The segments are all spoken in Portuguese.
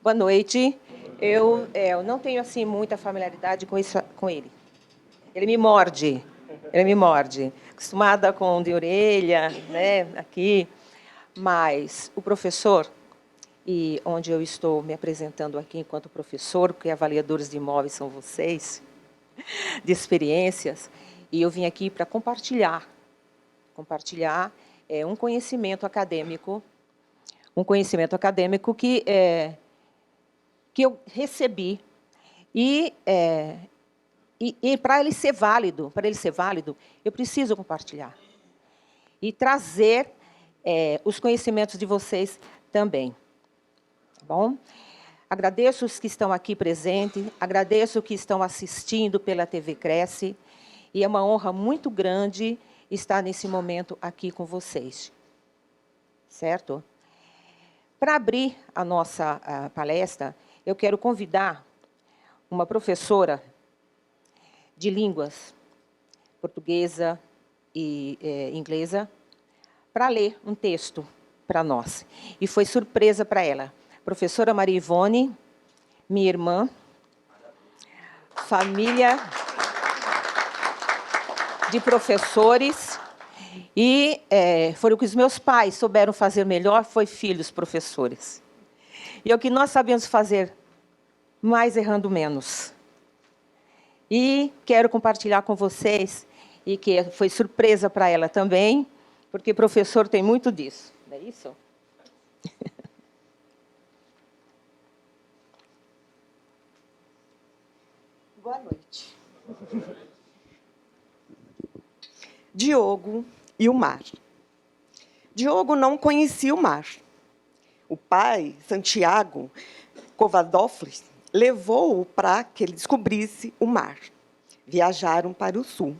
Boa noite. Eu não tenho assim muita familiaridade com ele. Ele me morde. Ele me morde. Acostumada com de orelha, né, aqui. Mas o professor, e onde eu estou me apresentando aqui enquanto professor, porque avaliadores de imóveis são vocês, de experiências, e eu vim aqui para compartilhar um conhecimento acadêmico que eu recebi e para ele ser válido, eu preciso compartilhar e trazer os conhecimentos de vocês também. Tá bom? Agradeço os que estão aqui presentes, agradeço os que estão assistindo pela TV Cresce, e é uma honra muito grande estar nesse momento aqui com vocês. Certo? Para abrir a nossa palestra, eu quero convidar uma professora de línguas portuguesa e inglesa para ler um texto para nós. E foi surpresa para ela. Professora Maria Ivone, minha irmã, família de professores, e foi o que os meus pais souberam fazer melhor, foi filhos professores. E é o que nós sabemos fazer, mais errando menos. E quero compartilhar com vocês, e que foi surpresa para ela também, porque professor tem muito disso. Não é isso? Boa noite. Diogo e o mar. Diogo não conhecia o mar. O pai, Santiago Covadonga, levou-o para que ele descobrisse o mar. Viajaram para o sul.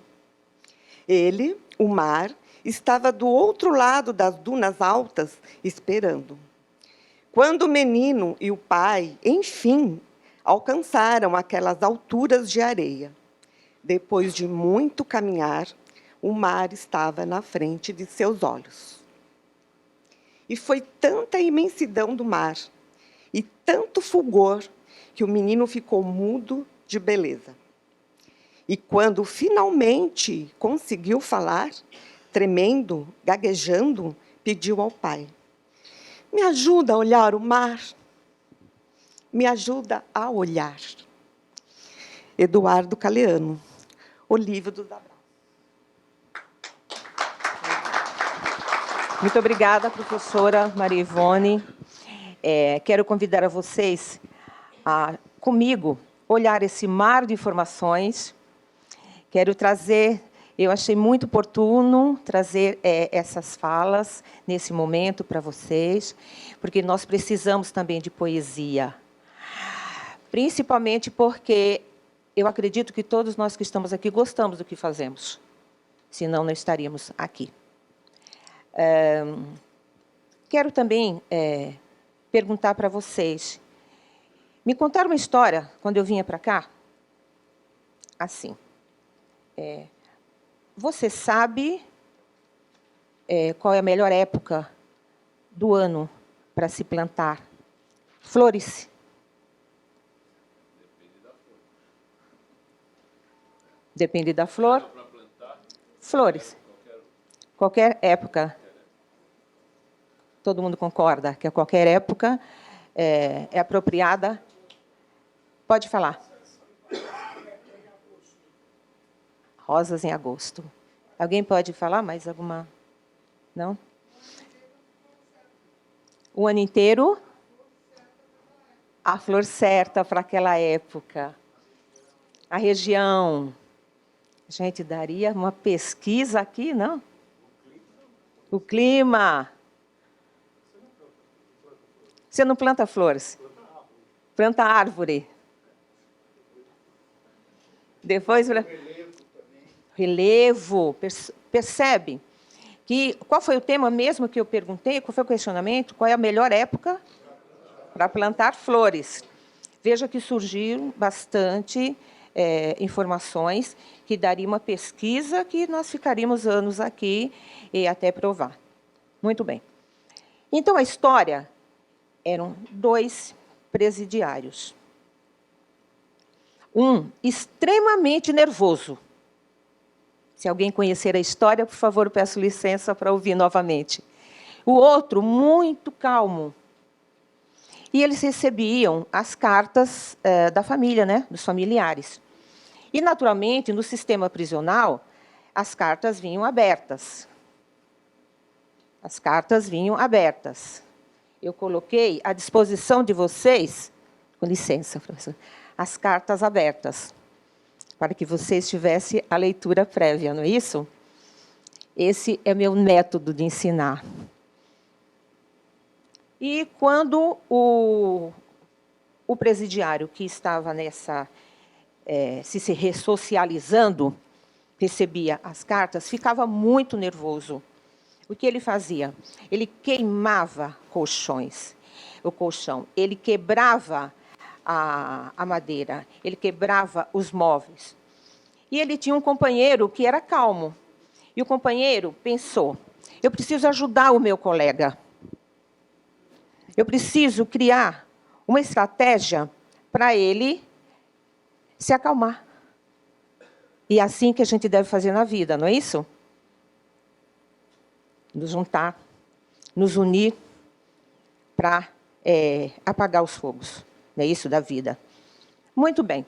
Ele, o mar, estava do outro lado das dunas altas, esperando. Quando o menino e o pai, enfim, alcançaram aquelas alturas de areia, depois de muito caminhar, o mar estava na frente de seus olhos. E foi tanta imensidão do mar e tanto fulgor que o menino ficou mudo de beleza. E quando finalmente conseguiu falar, tremendo, gaguejando, pediu ao pai: "Me ajuda a olhar o mar. Me ajuda a olhar." Eduardo Galeano, O Livro dos Abraços. Muito obrigada, professora Maria Ivone. Quero convidar a vocês a, comigo, olhar esse mar de informações. Quero trazer, eu achei muito oportuno trazer essas falas nesse momento para vocês, porque nós precisamos também de poesia. Principalmente porque eu acredito que todos nós que estamos aqui gostamos do que fazemos, senão não estaríamos aqui. Quero também perguntar para vocês, me contaram uma história, quando eu vinha para cá, assim, você sabe qual é a melhor época do ano para se plantar flores? Depende da flor. Flores. Qualquer época. Todo mundo concorda que a qualquer época é apropriada? Pode falar. Rosas em agosto. Alguém pode falar mais alguma? Não? O ano inteiro? A flor certa para aquela época. A região. A gente daria uma pesquisa aqui, não? O clima. Você não planta flores? Planta árvore. Depois... Relevo. Percebe? Qual foi o tema mesmo que eu perguntei? Qual foi o questionamento? Qual é a melhor época para plantar flores? Veja que surgiram bastante informações que daria uma pesquisa que nós ficaríamos anos aqui e até provar. Muito bem. Então, a história eram dois presidiários. Um extremamente nervoso. Se alguém conhecer a história, por favor, peço licença para ouvir novamente. O outro, muito calmo. E eles recebiam as cartas da família, né, dos familiares. E, naturalmente, no sistema prisional, as cartas vinham abertas. As cartas vinham abertas. Eu coloquei à disposição de vocês, com licença, professor, as cartas abertas, para que vocês tivessem a leitura prévia, não é isso? Esse é meu método de ensinar. E quando o presidiário que estava se ressocializando, recebia as cartas, ficava muito nervoso. O que ele fazia? Ele queimava colchões, o colchão, ele quebrava a madeira, ele quebrava os móveis. E ele tinha um companheiro que era calmo. E o companheiro pensou, eu preciso ajudar o meu colega. Eu preciso criar uma estratégia para ele se acalmar. E é assim que a gente deve fazer na vida, não é isso? Nos juntar, nos unir para apagar os fogos. Não é isso da vida? Muito bem.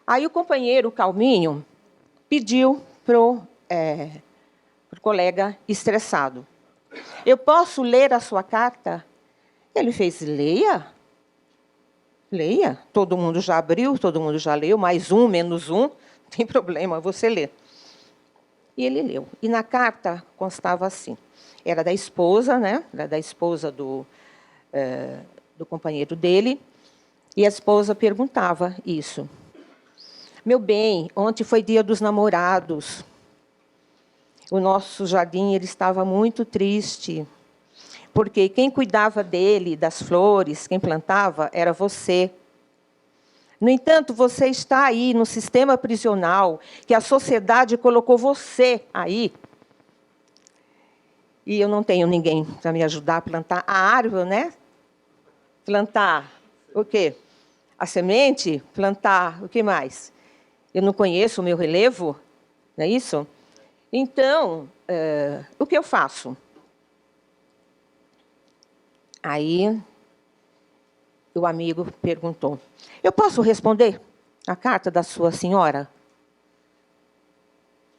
Aí o companheiro calminho pediu para o colega estressado. Eu posso ler a sua carta? Ele fez, leia. Leia. Todo mundo já abriu, todo mundo já leu, mais um, menos um, não tem problema, você lê. E ele leu. E na carta constava assim, era da esposa, né? Era da esposa do companheiro dele, e a esposa perguntava isso. Meu bem, ontem foi dia dos namorados. O nosso jardim ele estava muito triste, porque quem cuidava dele, das flores, quem plantava, era você. No entanto, você está aí no sistema prisional, que a sociedade colocou você aí. E eu não tenho ninguém para me ajudar a plantar a árvore, né? Plantar o quê? A semente? Plantar o que mais? Eu não conheço o meu relevo, não é isso? Então, o que eu faço? Aí, o amigo perguntou, eu posso responder a carta da sua senhora?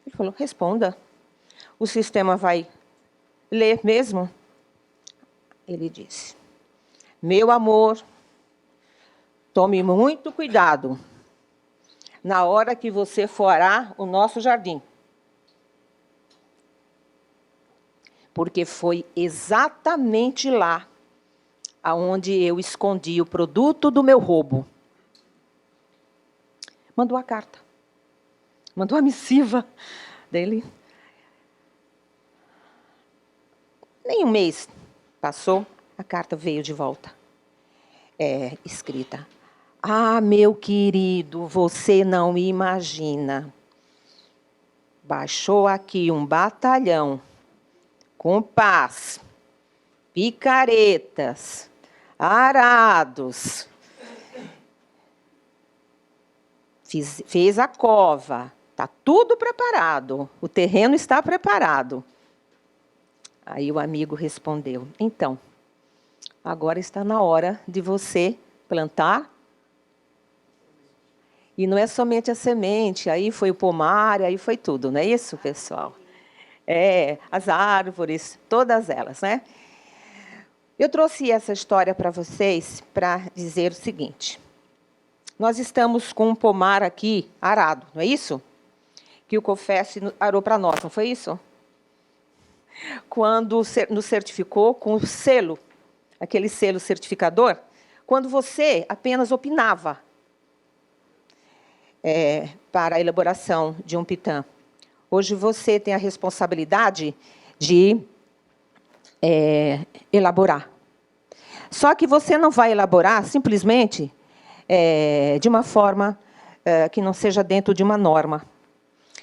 Ele falou, responda. O sistema vai ler mesmo? Ele disse, meu amor, tome muito cuidado na hora que você forá o nosso jardim. Porque foi exatamente lá aonde eu escondi o produto do meu roubo. Mandou a carta. Mandou a missiva dele. Nem um mês passou, a carta veio de volta. Escrita. Ah, meu querido, você não imagina. Baixou aqui um batalhão com pás, picaretas, arados. Fez a cova, está tudo preparado, o terreno está preparado. Aí o amigo respondeu, então, agora está na hora de você plantar. E não é somente a semente, aí foi o pomar, aí foi tudo, não é isso, pessoal? As árvores, todas elas, né? Eu trouxe essa história para vocês para dizer o seguinte. Nós estamos com um pomar aqui arado, não é isso? Que o COFES arou para nós, não foi isso? Quando nos certificou com o selo, aquele selo certificador, quando você apenas opinava para a elaboração de um pitã. Hoje você tem a responsabilidade de elaborar. Só que você não vai elaborar simplesmente de uma forma que não seja dentro de uma norma.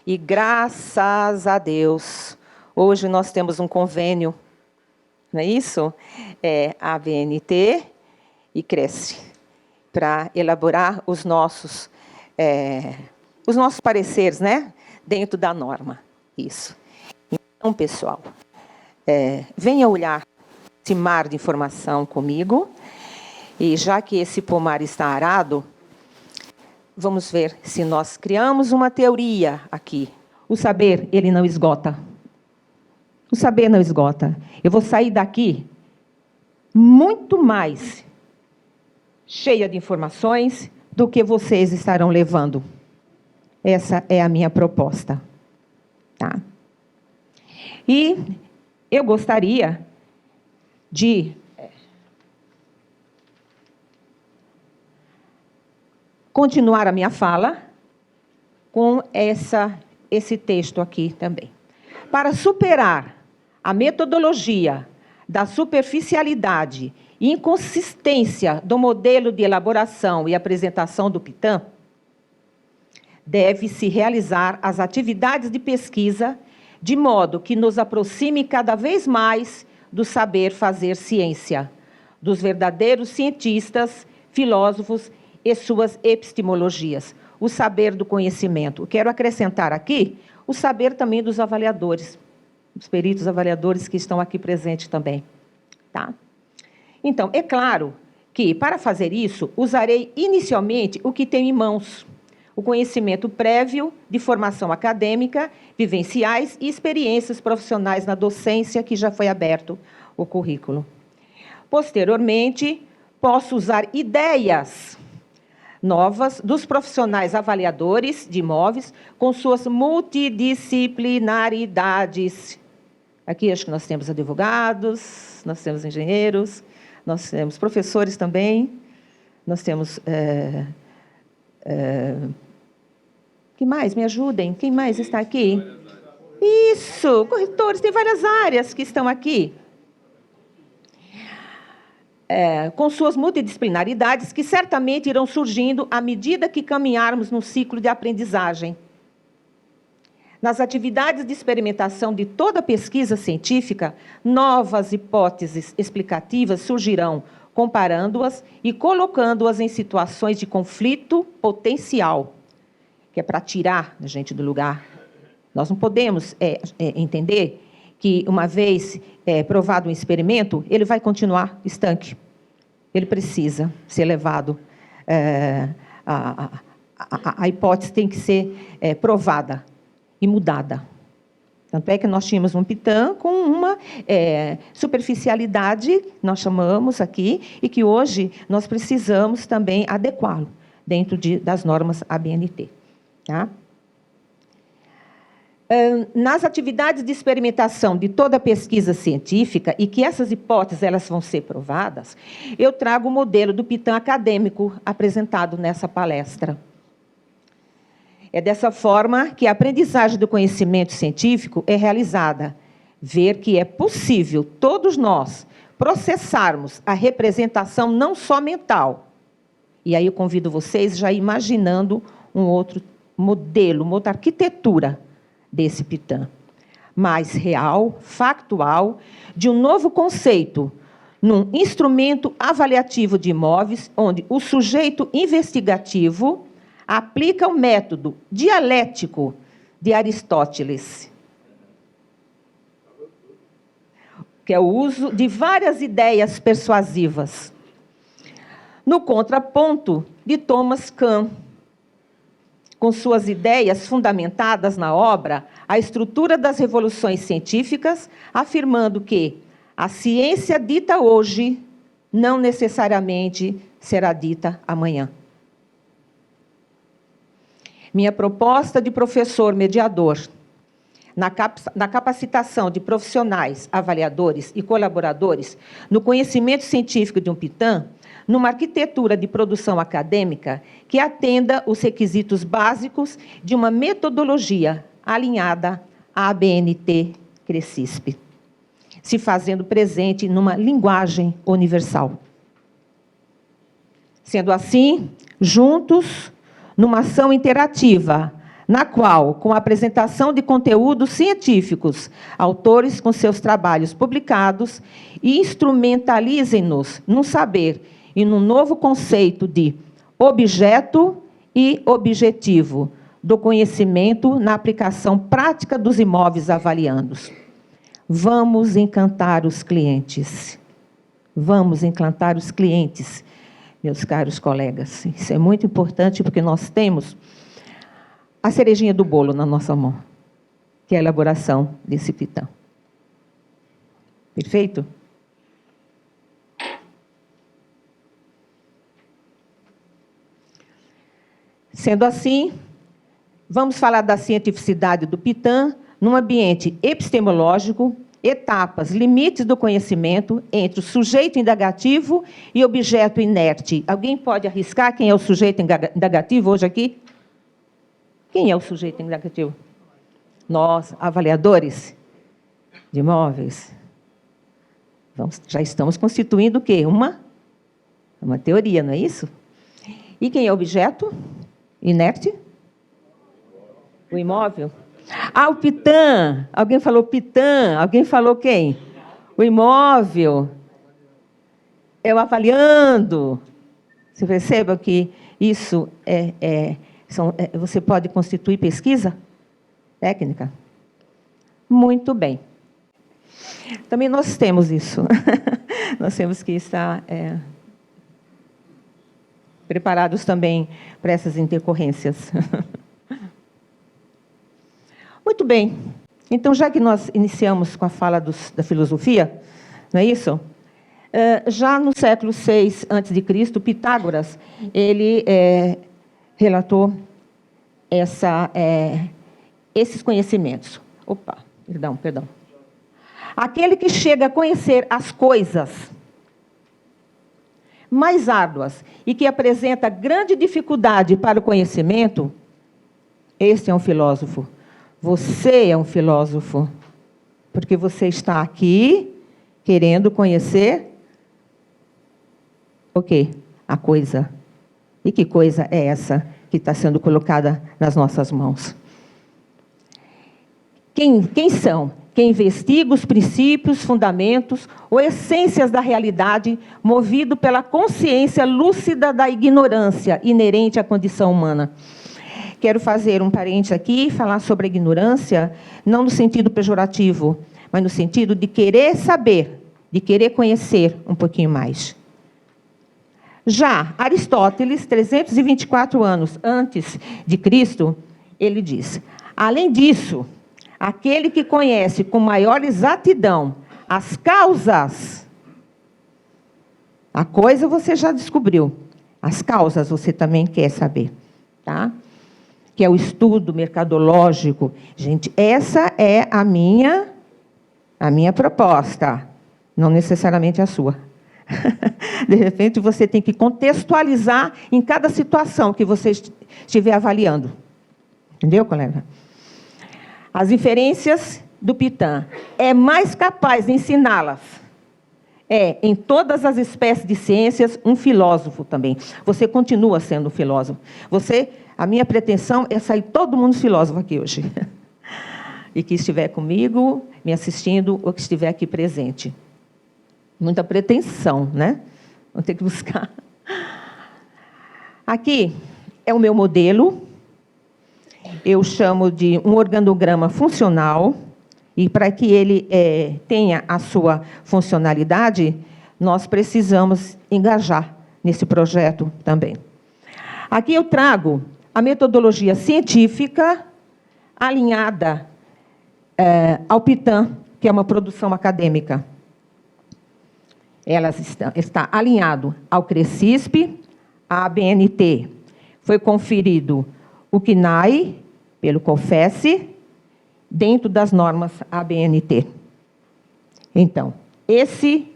E graças a Deus, hoje nós temos um convênio, não é isso? A ABNT e cresce para elaborar os nossos pareceres, né? Dentro da norma. Isso. Então, pessoal, venha olhar esse mar de informação comigo, e já que esse pomar está arado, vamos ver se nós criamos uma teoria aqui. O saber, ele não esgota. O saber não esgota. Eu vou sair daqui muito mais cheia de informações do que vocês estarão levando. Essa é a minha proposta. Tá? E eu gostaria de continuar a minha fala com esse texto aqui também. Para superar a metodologia da superficialidade e inconsistência do modelo de elaboração e apresentação do PITAM, deve-se realizar as atividades de pesquisa de modo que nos aproxime cada vez mais do saber fazer ciência, dos verdadeiros cientistas, filósofos e suas epistemologias, o saber do conhecimento. Quero acrescentar aqui o saber também dos avaliadores, os peritos avaliadores que estão aqui presentes também. Tá? Então, é claro que, para fazer isso, usarei inicialmente o que tenho em mãos, o conhecimento prévio de formação acadêmica, vivenciais e experiências profissionais na docência, que já foi aberto o currículo. Posteriormente, posso usar ideias novas dos profissionais avaliadores de imóveis com suas multidisciplinaridades. Aqui acho que nós temos advogados, nós temos engenheiros, nós temos professores também, nós temos... que mais? Me ajudem. Quem mais está aqui? Isso, corretores, tem várias áreas que estão aqui. Com suas multidisciplinaridades, que certamente irão surgindo à medida que caminharmos no ciclo de aprendizagem. Nas atividades de experimentação de toda pesquisa científica, novas hipóteses explicativas surgirão, comparando-as e colocando-as em situações de conflito potencial, que é para tirar a gente do lugar. Nós não podemos entender que, uma vez provado um experimento, ele vai continuar estanque. Ele precisa ser levado. A hipótese tem que ser provada e mudada. Tanto é que nós tínhamos um PITAM com uma superficialidade, nós chamamos aqui, e que hoje nós precisamos também adequá-lo dentro das normas ABNT. Tá? Nas atividades de experimentação de toda a pesquisa científica, e que essas hipóteses elas vão ser provadas, eu trago o modelo do PITAM acadêmico apresentado nessa palestra. É dessa forma que a aprendizagem do conhecimento científico é realizada. Ver que é possível todos nós processarmos a representação não só mental. E aí eu convido vocês já imaginando um outro modelo, uma outra arquitetura desse PITAM, mais real, factual, de um novo conceito, num instrumento avaliativo de imóveis, onde o sujeito investigativo aplica o método dialético de Aristóteles, que é o uso de várias ideias persuasivas, no contraponto de Thomas Kuhn, com suas ideias fundamentadas na obra A Estrutura das Revoluções Científicas, afirmando que a ciência dita hoje não necessariamente será dita amanhã. Minha proposta de professor mediador na capacitação de profissionais, avaliadores e colaboradores no conhecimento científico de um PITAM, numa arquitetura de produção acadêmica que atenda os requisitos básicos de uma metodologia alinhada à ABNT CRECISP, se fazendo presente numa linguagem universal. Sendo assim, juntos, numa ação interativa, na qual, com a apresentação de conteúdos científicos, autores com seus trabalhos publicados, instrumentalizem-nos num saber e num novo conceito de objeto e objetivo do conhecimento na aplicação prática dos imóveis avaliandos. Vamos encantar os clientes. Vamos encantar os clientes, meus caros colegas. Isso é muito importante porque nós temos a cerejinha do bolo na nossa mão, que é a elaboração desse pitã. Perfeito? Sendo assim, vamos falar da cientificidade do pitã num ambiente epistemológico, etapas, limites do conhecimento entre o sujeito indagativo e objeto inerte. Alguém pode arriscar quem é o sujeito indagativo hoje aqui? Quem é o sujeito indagativo? Nós, avaliadores de imóveis. Já estamos constituindo o quê? Uma teoria, não é isso? E quem é o objeto inerte? O imóvel? Ah, o pitã. Alguém falou pitã. Alguém falou quem? O imóvel. É o avaliando. Você perceba que isso você pode constituir pesquisa técnica? Muito bem. Também nós temos isso. Nós temos que estar preparados também para essas intercorrências. Muito bem. Então, já que nós iniciamos com a fala da filosofia, não é isso? Já no século VI a.C., Pitágoras, ele relatou esses conhecimentos. Opa, perdão. Aquele que chega a conhecer as coisas mais árduas e que apresenta grande dificuldade para o conhecimento, esse é um filósofo. Você é um filósofo, porque você está aqui querendo conhecer o quê? A coisa. E que coisa é essa que está sendo colocada nas nossas mãos? Quem são? Quem investiga os princípios, fundamentos ou essências da realidade, movido pela consciência lúcida da ignorância inerente à condição humana. Quero fazer um parênteses aqui e falar sobre a ignorância, não no sentido pejorativo, mas no sentido de querer saber, de querer conhecer um pouquinho mais. Já Aristóteles, 324 anos antes de Cristo, ele diz: além disso, aquele que conhece com maior exatidão as causas, a coisa você já descobriu, as causas você também quer saber, tá? Que é o estudo mercadológico. Gente, essa é a minha proposta, não necessariamente a sua. De repente, você tem que contextualizar em cada situação que você estiver avaliando. Entendeu, colega? As inferências do pitã é mais capaz de ensiná-las. Em todas as espécies de ciências, um filósofo também. Você continua sendo um filósofo. A minha pretensão é sair todo mundo filósofo aqui hoje. E que estiver comigo, me assistindo, ou que estiver aqui presente. Muita pretensão, né? Vamos ter que buscar. Aqui é o meu modelo. Eu chamo de um organograma funcional. E para que ele tenha a sua funcionalidade, nós precisamos engajar nesse projeto também. Aqui eu trago a metodologia científica alinhada ao pitã, que é uma produção acadêmica. Ela está alinhado ao CRECISP, à ABNT. Foi conferido o CNAE pelo COFES, dentro das normas ABNT. Então,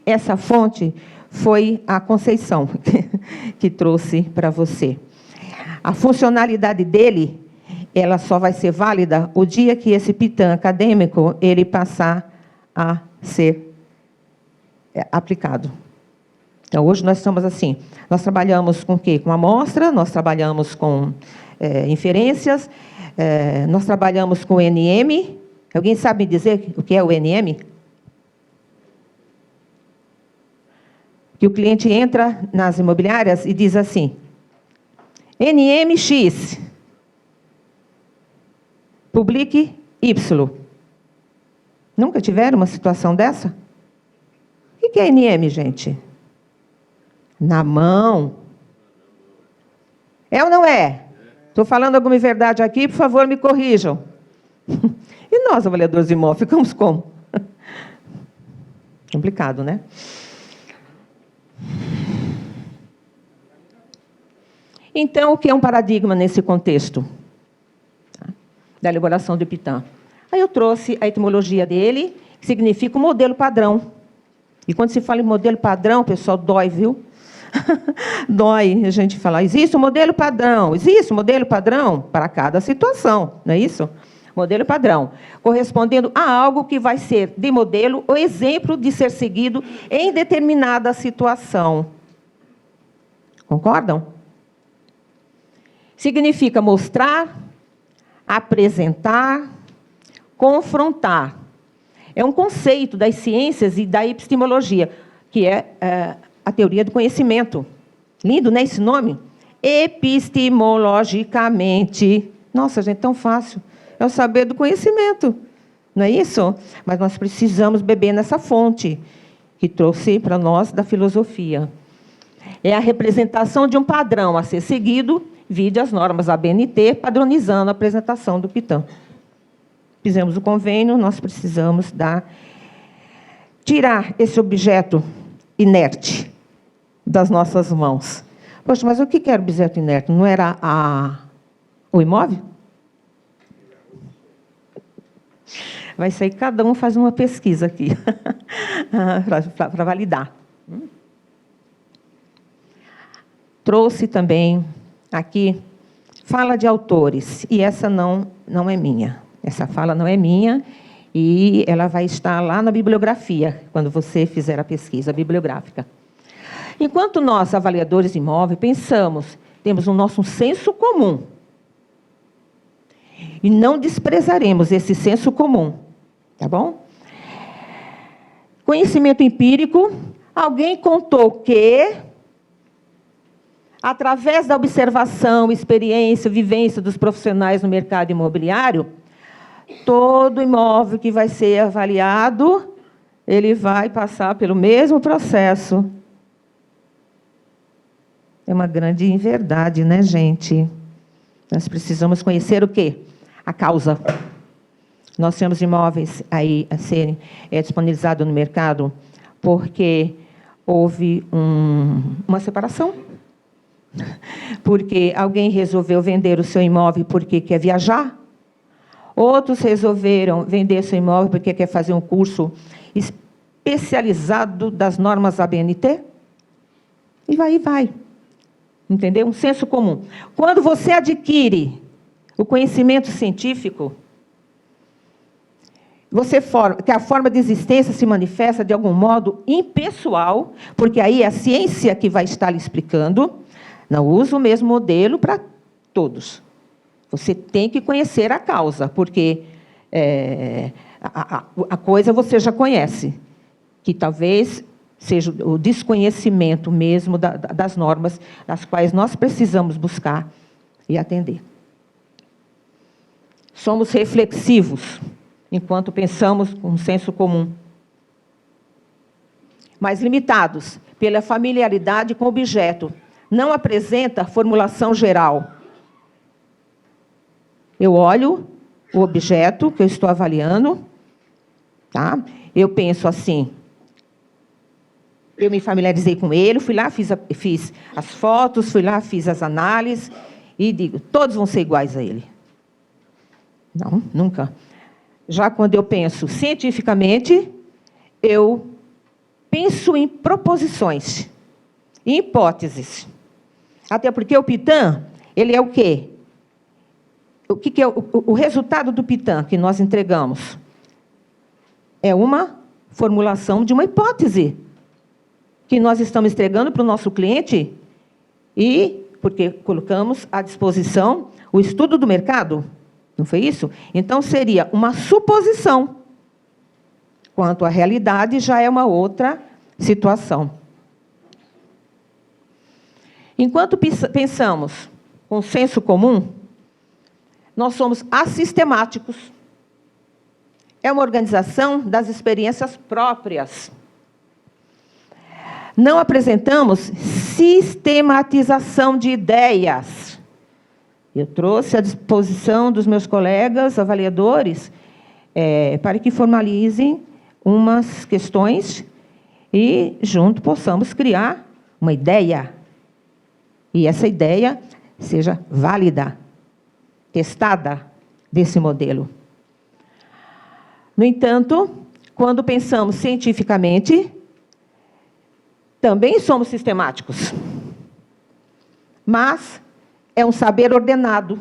essa fonte foi a Conceição que trouxe para você. A funcionalidade dele, ela só vai ser válida o dia que esse pitã acadêmico ele passar a ser aplicado. Então, hoje nós estamos assim, nós trabalhamos com o quê? Com amostra, nós trabalhamos com inferências, nós trabalhamos com o NM. Alguém sabe me dizer o que é o NM? O que o cliente entra nas imobiliárias e diz assim: NMX, publique Y. Nunca tiveram uma situação dessa? O que é NM, gente? Na mão. É ou não é? Estou falando alguma verdade aqui, por favor, me corrijam. E nós, avaliadores de imóvel, ficamos como? Complicado, né? Então, o que é um paradigma nesse contexto? Da elaboração do IPTAM. Aí eu trouxe a etimologia dele, que significa o modelo padrão. E quando se fala em modelo padrão, pessoal, dói, viu? Dói a gente falar, existe um modelo padrão, existe um modelo padrão para cada situação, não é isso? Modelo padrão, correspondendo a algo que vai ser de modelo ou exemplo de ser seguido em determinada situação. Concordam? Significa mostrar, apresentar, confrontar. É um conceito das ciências e da epistemologia, que é a teoria do conhecimento. Lindo, né, esse nome? Epistemologicamente. Nossa, gente, tão fácil. É o saber do conhecimento, não é isso? Mas nós precisamos beber nessa fonte que trouxe para nós da filosofia. É a representação de um padrão a ser seguido, vide as normas ABNT, padronizando a apresentação do IPTAM. Fizemos o convênio, nós precisamos tirar esse objeto inerte das nossas mãos. Poxa, mas o que era objeto inerte? Não era o imóvel? Vai sair, cada um faz uma pesquisa aqui, para validar. Trouxe também aqui, fala de autores, e essa não é minha. Essa fala não é minha, e ela vai estar lá na bibliografia, quando você fizer a pesquisa bibliográfica. Enquanto nós, avaliadores de imóvel, pensamos, temos o nosso senso comum, e não desprezaremos esse senso comum, tá bom? Conhecimento empírico, alguém contou que, através da observação, experiência, vivência dos profissionais no mercado imobiliário, todo imóvel que vai ser avaliado, ele vai passar pelo mesmo processo. É uma grande inverdade, né, gente? Nós precisamos conhecer o quê? A causa. Nós temos imóveis aí a serem disponibilizados no mercado porque houve uma separação. Porque alguém resolveu vender o seu imóvel porque quer viajar. Outros resolveram vender seu imóvel porque quer fazer um curso especializado das normas ABNT. E vai. Entendeu? Um senso comum. Quando você adquire o conhecimento científico, que a forma de existência se manifesta de algum modo impessoal, porque aí é a ciência que vai estar lhe explicando, não usa o mesmo modelo para todos. Você tem que conhecer a causa, porque a coisa você já conhece, que talvez seja o desconhecimento mesmo das normas, das quais nós precisamos buscar e atender. Somos reflexivos, enquanto pensamos com um senso comum, mas limitados pela familiaridade com o objeto. Não apresenta formulação geral. Eu olho o objeto que eu estou avaliando, tá? Eu penso assim, eu me familiarizei com ele, fui lá, fiz as fotos, fui lá, fiz as análises, e digo, todos vão ser iguais a ele. Não, nunca. Já quando eu penso cientificamente, eu penso em proposições, em hipóteses. Até porque o IPTAM, ele é o quê? O que é o resultado do IPTAM que nós entregamos? É uma formulação de uma hipótese que nós estamos entregando para o nosso cliente e porque colocamos à disposição o estudo do mercado. Não foi isso? Então, seria uma suposição. Quanto à realidade, já é uma outra situação. Enquanto pensamos com senso comum, nós somos assistemáticos. É uma organização das experiências próprias. Não apresentamos sistematização de ideias. Eu trouxe à disposição dos meus colegas avaliadores para que formalizem umas questões e, junto, possamos criar uma ideia. E essa ideia seja válida, testada desse modelo. No entanto, quando pensamos cientificamente, também somos sistemáticos. Mas é um saber ordenado,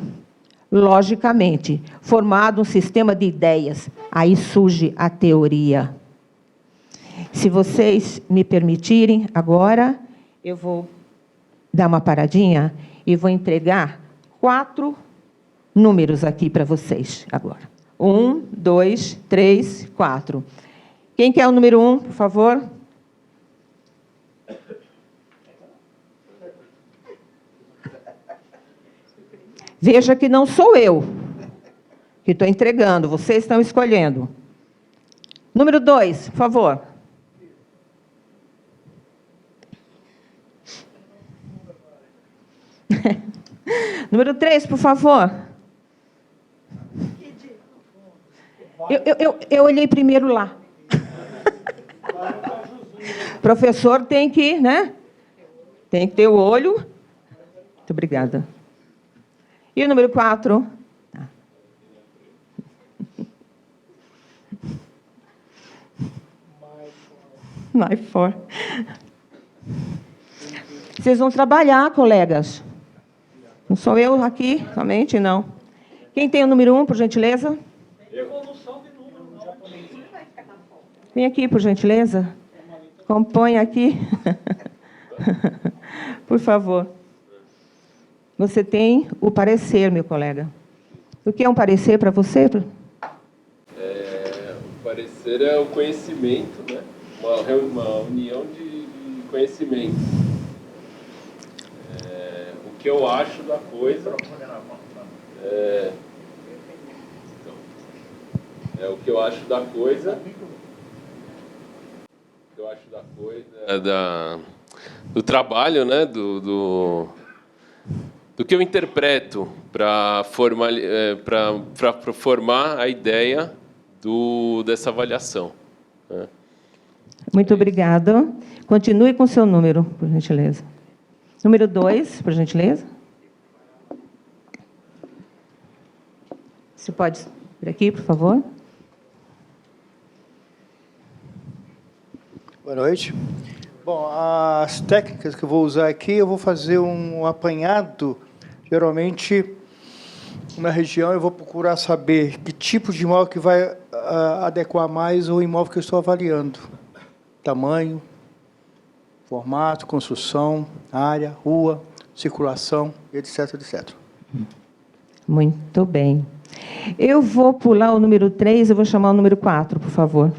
logicamente, formado um sistema de ideias. Aí surge a teoria. Se vocês me permitirem, agora eu vou dar uma paradinha e vou entregar 4 números aqui para vocês agora. 1, 2, 3, 4. Quem quer o número 1, por favor? Veja que não sou eu que estou entregando, vocês estão escolhendo. Número 2, por favor. Número 3, por favor. Eu olhei primeiro lá. Professor tem que, né? Tem que ter o olho. Muito obrigada. E o número 4? My for. Vocês vão trabalhar, colegas. Não sou eu aqui, somente, não. Quem tem o número 1, por gentileza? Evolução de número, não. Vem aqui, por gentileza. Compõe aqui. Por favor. Você tem o parecer, meu colega. O que é um parecer para você? O parecer é o conhecimento, né? Uma união de conhecimento. O que eu acho da coisa... o que eu acho da coisa... O que eu acho da coisa... do trabalho, né? Do que eu interpreto para formar a ideia dessa avaliação. Né? Muito obrigado. Continue com o seu número, por gentileza. Número 2, por gentileza. Você pode vir aqui, por favor. Boa noite. Bom, as técnicas que eu vou usar aqui, eu vou fazer um apanhado. Geralmente, na região, eu vou procurar saber que tipo de imóvel que vai adequar mais ao imóvel que eu estou avaliando. Tamanho, formato, construção, área, rua, circulação, etc, etc. Muito bem. Eu vou pular o número 3 e vou chamar o número 4, por favor.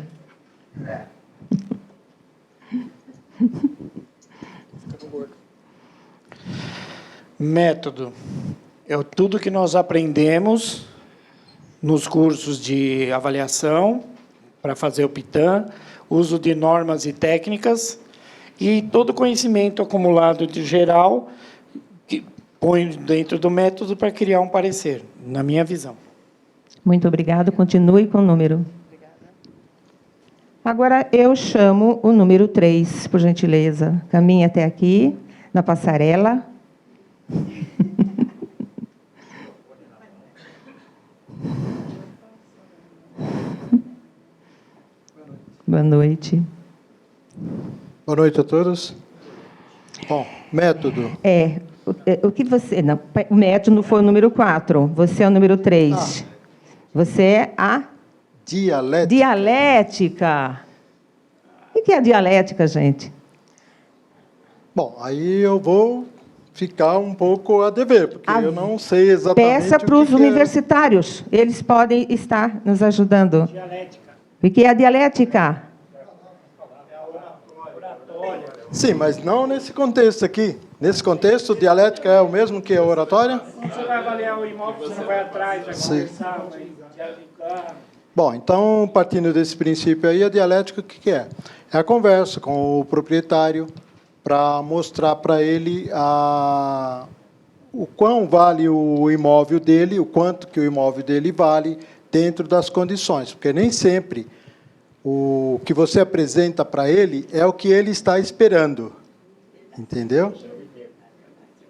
Método. É tudo que nós aprendemos nos cursos de avaliação para fazer o PITAM, uso de normas e técnicas e todo o conhecimento acumulado de geral que põe dentro do método para criar um parecer, na minha visão. Muito obrigado. Continue com o número. Agora eu chamo o número 3, por gentileza. Caminhe até aqui, na passarela. Boa noite. Boa noite a todos. Bom, método. O que você... Não, o método foi o número 4. Você é o número 3. Você é a... Dialética. Dialética. O que é a dialética, gente? Bom, aí eu vou ficar um pouco a dever, porque eu não sei exatamente Peça para os universitários. Eles podem estar nos ajudando. Dialética. O que é a dialética? Sim, mas não nesse contexto aqui. Nesse contexto, dialética é o mesmo que a oratória? Quando você vai avaliar o imóvel, você não vai atrás, vai Sim. conversar, vai dialogar. Bom, então, partindo desse princípio aí, a dialética o que que é? É a conversa com o proprietário para mostrar para ele o quão vale o imóvel dele, o quanto que o imóvel dele vale dentro das condições, porque nem sempre o que você apresenta para ele é o que ele está esperando, entendeu?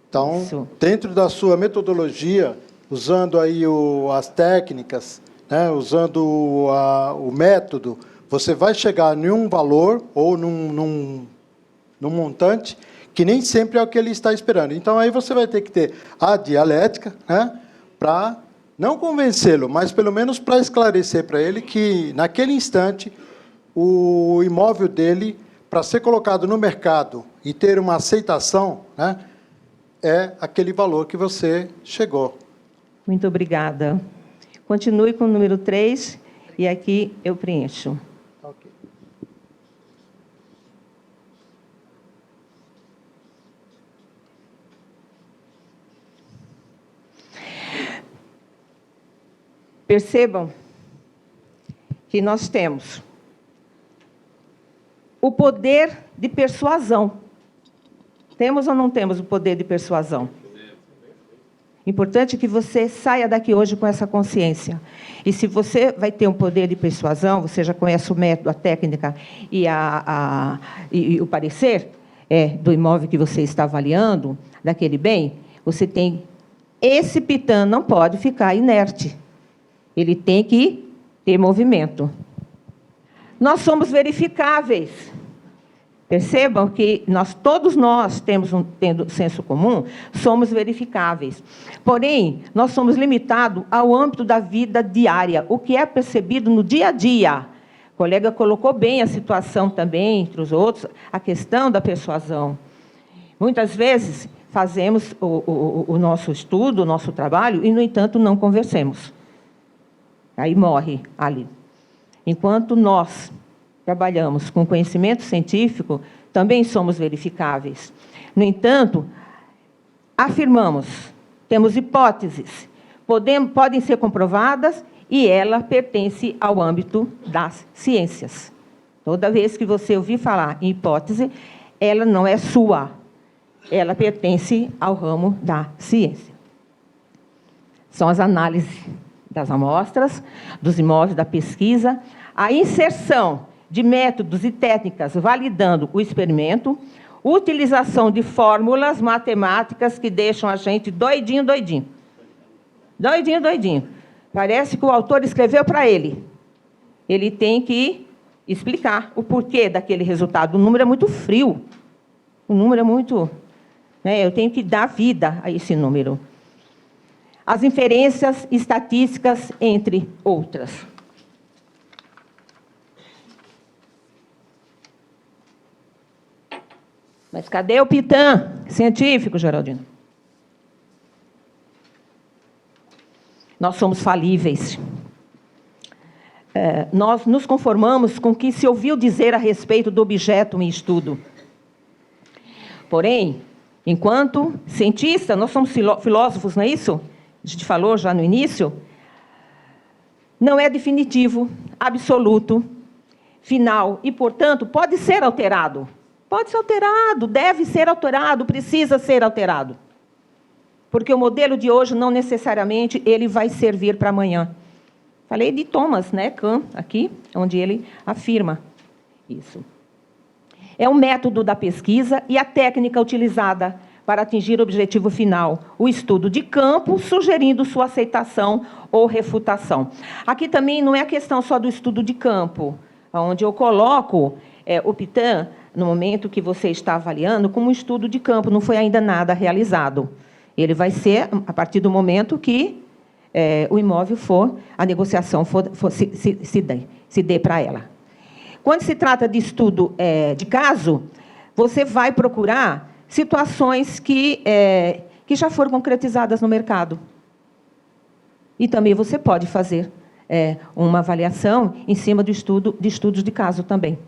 Então, Isso. dentro da sua metodologia, usando aí as técnicas, né, usando o método, você vai chegar em um valor ou num montante que nem sempre é o que ele está esperando. Então, aí você vai ter que ter a dialética, né, para não convencê-lo, mas pelo menos para esclarecer para ele que, naquele instante, o imóvel dele, para ser colocado no mercado e ter uma aceitação, né, é aquele valor que você chegou. Muito obrigada. Continue com o número 3 e aqui eu preencho. Ok. Percebam que nós temos o poder de persuasão. Temos ou não temos o poder de persuasão? Importante que você saia daqui hoje com essa consciência. E se você vai ter um poder de persuasão, você já conhece o método, a técnica e, e o parecer do imóvel que você está avaliando, daquele bem, você tem... Esse pitã não pode ficar inerte. Ele tem que ter movimento. Nós somos verificáveis. Percebam que todos nós tendo senso comum, somos verificáveis. Porém, nós somos limitados ao âmbito da vida diária, o que é percebido no dia a dia. O colega colocou bem a situação também, entre os outros, a questão da persuasão. Muitas vezes fazemos o nosso estudo, o nosso trabalho, e, no entanto, não conversemos. Aí morre ali. Enquanto nós trabalhamos com conhecimento científico, também somos verificáveis. No entanto, afirmamos, temos hipóteses, podem ser comprovadas e ela pertence ao âmbito das ciências. Toda vez que você ouvir falar em hipótese, ela não é sua, ela pertence ao ramo da ciência. São as análises das amostras, dos imóveis, da pesquisa, a inserção de métodos e técnicas validando o experimento, utilização de fórmulas matemáticas que deixam a gente doidinho. Parece que o autor escreveu para ele. Ele tem que explicar o porquê daquele resultado. O número é muito frio. O número é muito... eu tenho que dar vida a esse número. As inferências estatísticas, entre outras. Mas cadê o pitã científico, Geraldino? Nós somos falíveis. Nós nos conformamos com o que se ouviu dizer a respeito do objeto em estudo. Porém, enquanto cientista, nós somos filósofos, não é isso? A gente falou já no início. Não é definitivo, absoluto, final e, portanto, pode ser alterado. Pode ser alterado, deve ser alterado, precisa ser alterado. Porque o modelo de hoje, não necessariamente, ele vai servir para amanhã. Falei de Thomas, né, Kuhn, aqui, onde ele afirma isso. É um método da pesquisa e a técnica utilizada para atingir o objetivo final, o estudo de campo, sugerindo sua aceitação ou refutação. Aqui também não é a questão só do estudo de campo, onde eu coloco o pitã, no momento que você está avaliando, como um estudo de campo, não foi ainda nada realizado. Ele vai ser a partir do momento que o imóvel a negociação se dê para ela. Quando se trata de estudo de caso, você vai procurar situações que já foram concretizadas no mercado. E também você pode fazer uma avaliação em cima de estudos de caso também,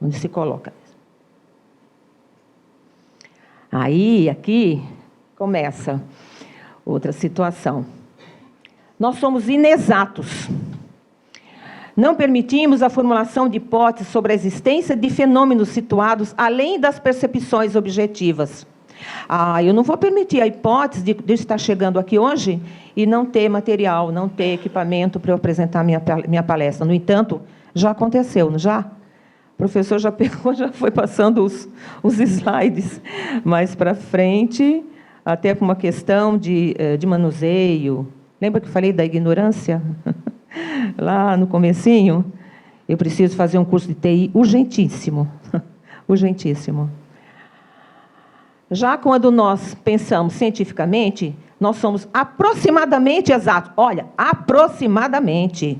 onde se coloca. Aí, aqui, começa outra situação. Nós somos inexatos. Não permitimos a formulação de hipóteses sobre a existência de fenômenos situados além das percepções objetivas. Eu não vou permitir a hipótese de eu estar chegando aqui hoje e não ter material, não ter equipamento para eu apresentar minha palestra. No entanto, já aconteceu, não já? O professor já pegou, já foi passando os slides mais para frente, até com uma questão de manuseio. Lembra que eu falei da ignorância? Lá no comecinho, eu preciso fazer um curso de TI urgentíssimo. Urgentíssimo. Já quando nós pensamos cientificamente, nós somos aproximadamente exatos. Olha, aproximadamente.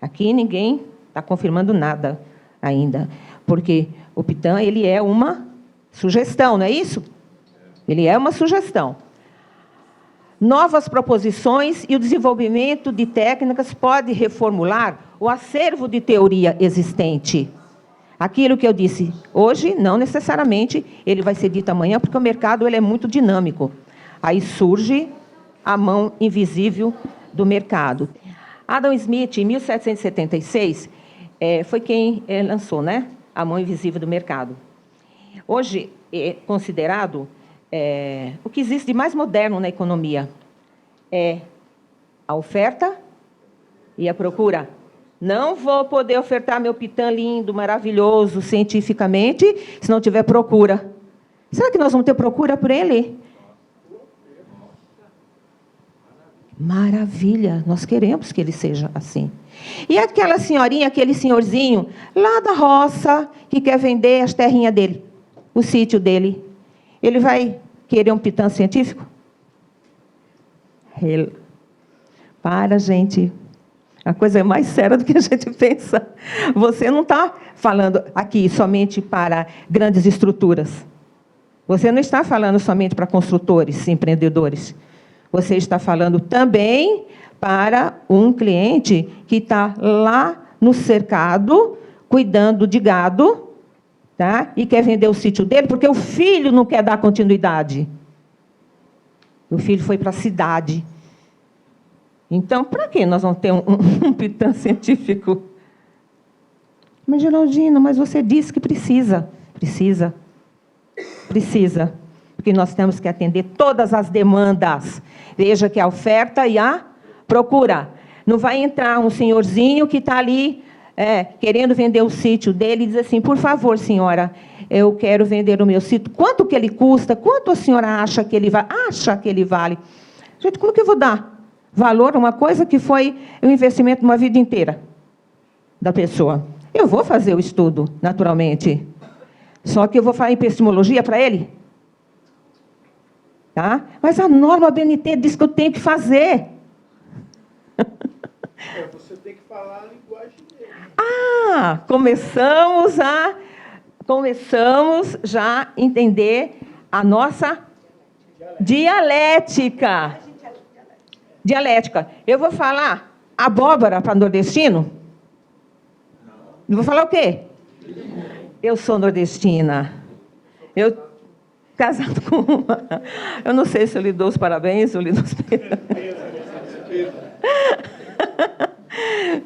Aqui ninguém está confirmando nada ainda, porque o Pitan, ele é uma sugestão, não é isso? Ele é uma sugestão. Novas proposições e o desenvolvimento de técnicas pode reformular o acervo de teoria existente. Aquilo que eu disse hoje, não necessariamente ele vai ser dito amanhã, porque o mercado ele é muito dinâmico. Aí surge a mão invisível do mercado. Adam Smith, em 1776, foi quem lançou, né, a mão invisível do mercado. Hoje é considerado o que existe de mais moderno na economia é a oferta e a procura. Não vou poder ofertar meu Pitan lindo, maravilhoso, cientificamente, se não tiver procura. Será que nós vamos ter procura por ele? Maravilha, nós queremos que ele seja assim. E aquela senhorinha, aquele senhorzinho, lá da roça, que quer vender as terrinhas dele, o sítio dele, ele vai querer um Pitan científico? Para, gente. A coisa é mais séria do que a gente pensa. Você não está falando aqui somente para grandes estruturas. Você não está falando somente para construtores, empreendedores. Você está falando também para um cliente que está lá no cercado, cuidando de gado, tá? E quer vender o sítio dele, porque o filho não quer dar continuidade. O filho foi para a cidade. Então, para que nós vamos ter um Pitan científico? Mas, Geraldino, mas você disse que precisa. Precisa. Precisa. Porque nós temos que atender todas as demandas. Veja que a oferta e a procura. Não vai entrar um senhorzinho que está ali querendo vender o sítio dele e diz assim, por favor, senhora, eu quero vender o meu sítio. Quanto que ele custa? Quanto a senhora acha que ele vale? Acha que ele vale? Gente, como que eu vou dar valor a uma coisa que foi um investimento de uma vida inteira da pessoa? Eu vou fazer o estudo, naturalmente. Só que eu vou falar epistemologia para ele. Tá? Mas a norma BNT diz que eu tenho que fazer. Você tem que falar a linguagem dele. Começamos já a entender a nossa dialética. Dialética. Eu vou falar abóbora para nordestino? Eu vou falar o quê? Eu sou nordestina. Eu casado com uma. Eu não sei se eu lhe dou os parabéns ou lhe dou os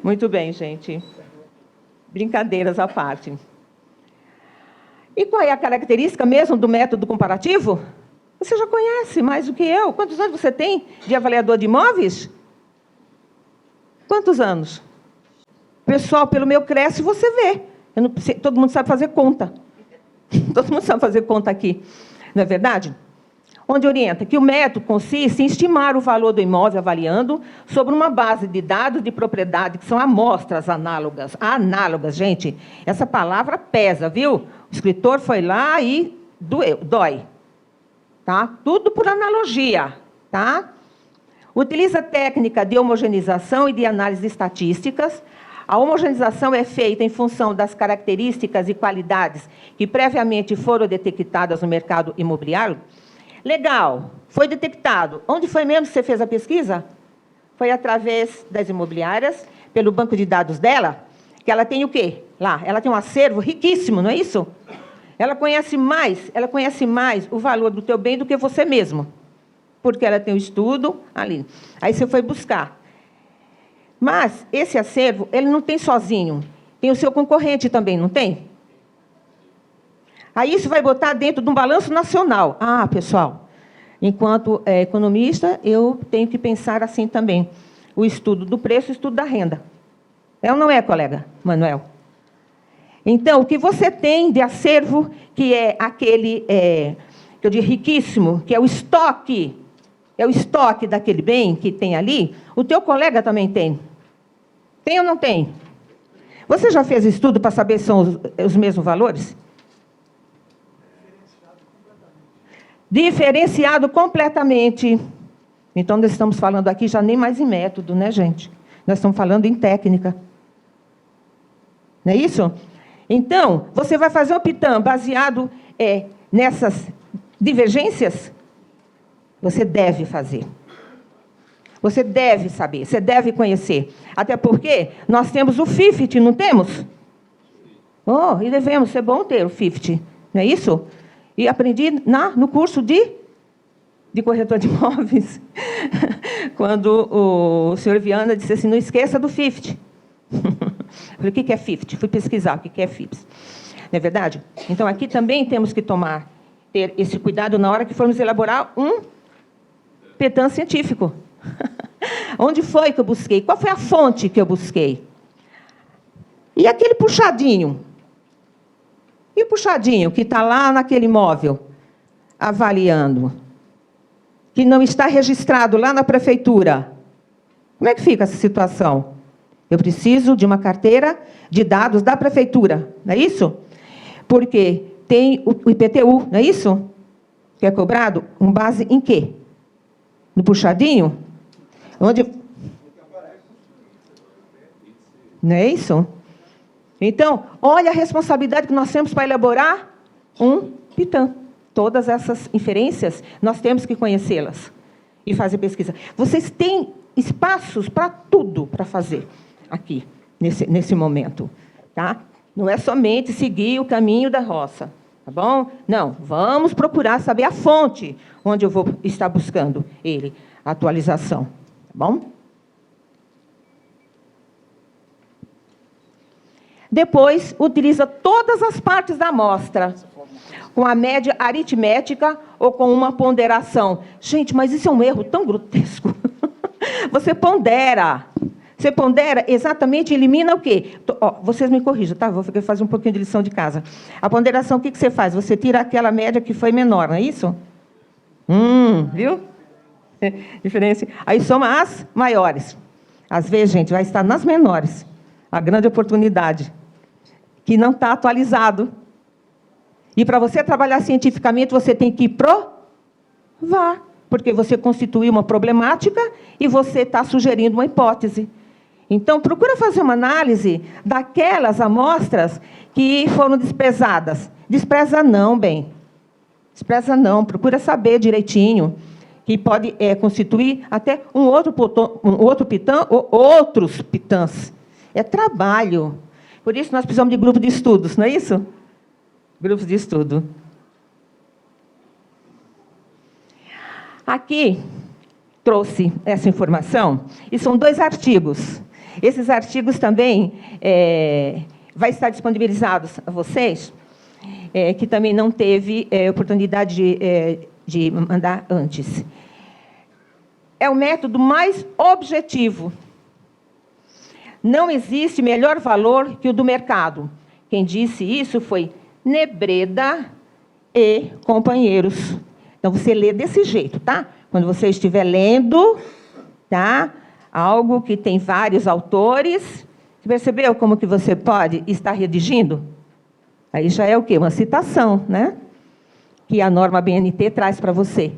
Muito bem, gente. Brincadeiras à parte. E qual é a característica mesmo do método comparativo? Você já conhece mais do que eu. Quantos anos você tem de avaliador de imóveis? Quantos anos? Pessoal, pelo meu cresce, você vê. Todo mundo sabe fazer conta. Todo mundo sabe fazer conta aqui. Não é verdade? Onde orienta que o método consiste em estimar o valor do imóvel avaliando sobre uma base de dados de propriedade, que são amostras análogas. Análogas, gente. Essa palavra pesa, viu? O escritor foi lá e dói. Tá? Tudo por analogia. Tá? Utiliza a técnica de homogeneização e de análise estatísticas. A homogeneização é feita em função das características e qualidades que previamente foram detectadas no mercado imobiliário. Legal, foi detectado. Onde foi mesmo que você fez a pesquisa? Foi através das imobiliárias, pelo banco de dados dela, que ela tem o quê? Lá, ela tem um acervo riquíssimo, não é isso? ela conhece mais o valor do teu bem do que você mesmo, porque ela tem o estudo ali. Aí você foi buscar. Mas esse acervo, ele não tem sozinho, tem o seu concorrente também, não tem? Aí isso vai botar dentro de um balanço nacional. Ah, pessoal, enquanto economista, eu tenho que pensar assim também. O estudo do preço, o estudo da renda. É ou não é, colega Manuel? Então, o que você tem de acervo, que é aquele, que eu digo, riquíssimo, que é o estoque daquele bem que tem ali, o teu colega também tem. Tem ou não tem? Você já fez estudo para saber se são os mesmos valores? Diferenciado completamente. Então, nós estamos falando aqui já nem mais em método, né, gente? Nós estamos falando em técnica. Não é isso? Então, você vai fazer um PITAM baseado nessas divergências? Você deve fazer. Você deve saber, você deve conhecer. Até porque nós temos o FIFT, não temos? Oh, e devemos ser bom ter o FIFT, não é isso? E aprendi no curso de corretor de imóveis, quando o senhor Viana disse assim, não esqueça do FIFT. Falei, o que é FIFT? Fui pesquisar o que é FIPS. Não é verdade? Então, aqui também temos que ter esse cuidado na hora que formos elaborar um PITAM científico. Onde foi que eu busquei? Qual foi a fonte que eu busquei? E aquele puxadinho? E o puxadinho que está lá naquele imóvel, avaliando, que não está registrado lá na prefeitura? Como é que fica essa situação? Eu preciso de uma carteira de dados da prefeitura, não é isso? Porque tem o IPTU, não é isso? Que é cobrado com base em quê? No puxadinho? Não é isso? Então, olha a responsabilidade que nós temos para elaborar um PITAM. Todas essas inferências, nós temos que conhecê-las e fazer pesquisa. Vocês têm espaços para tudo para fazer aqui, nesse momento. Tá? Não é somente seguir o caminho da roça. Tá bom? Não, vamos procurar saber a fonte onde eu vou estar buscando ele, a atualização. Tá bom? Depois, utiliza todas as partes da amostra, com a média aritmética ou com uma ponderação. Gente, mas isso é um erro tão grotesco. Você pondera exatamente, elimina o quê? Vocês me corrijam, tá? Vou fazer um pouquinho de lição de casa. A ponderação, o que você faz? Você tira aquela média que foi menor, não é isso? Viu? Diferença. Aí soma as maiores. Às vezes, gente, vai estar nas menores. A grande oportunidade. Que não está atualizado. E para você trabalhar cientificamente, você tem que provar. Porque você constituiu uma problemática e você está sugerindo uma hipótese. Então, procura fazer uma análise daquelas amostras que foram desprezadas. Despreza não, bem. Despreza não. Procura saber direitinho. Que pode constituir até um outro PITAM ou outros PITAMs. É trabalho. Por isso, nós precisamos de grupo de estudos, não é isso? Grupos de estudo. Aqui, trouxe essa informação, e são 2 artigos. Esses artigos também vai estar disponibilizados a vocês, que também não teve oportunidade de mandar antes. É o método mais objetivo. Não existe melhor valor que o do mercado. Quem disse isso foi Nebreda e companheiros. Então, você lê desse jeito, tá? Quando você estiver lendo, tá? Algo que tem vários autores. Você percebeu como que você pode estar redigindo? Aí já é o quê? Uma citação, né? Que a norma BNT traz para você.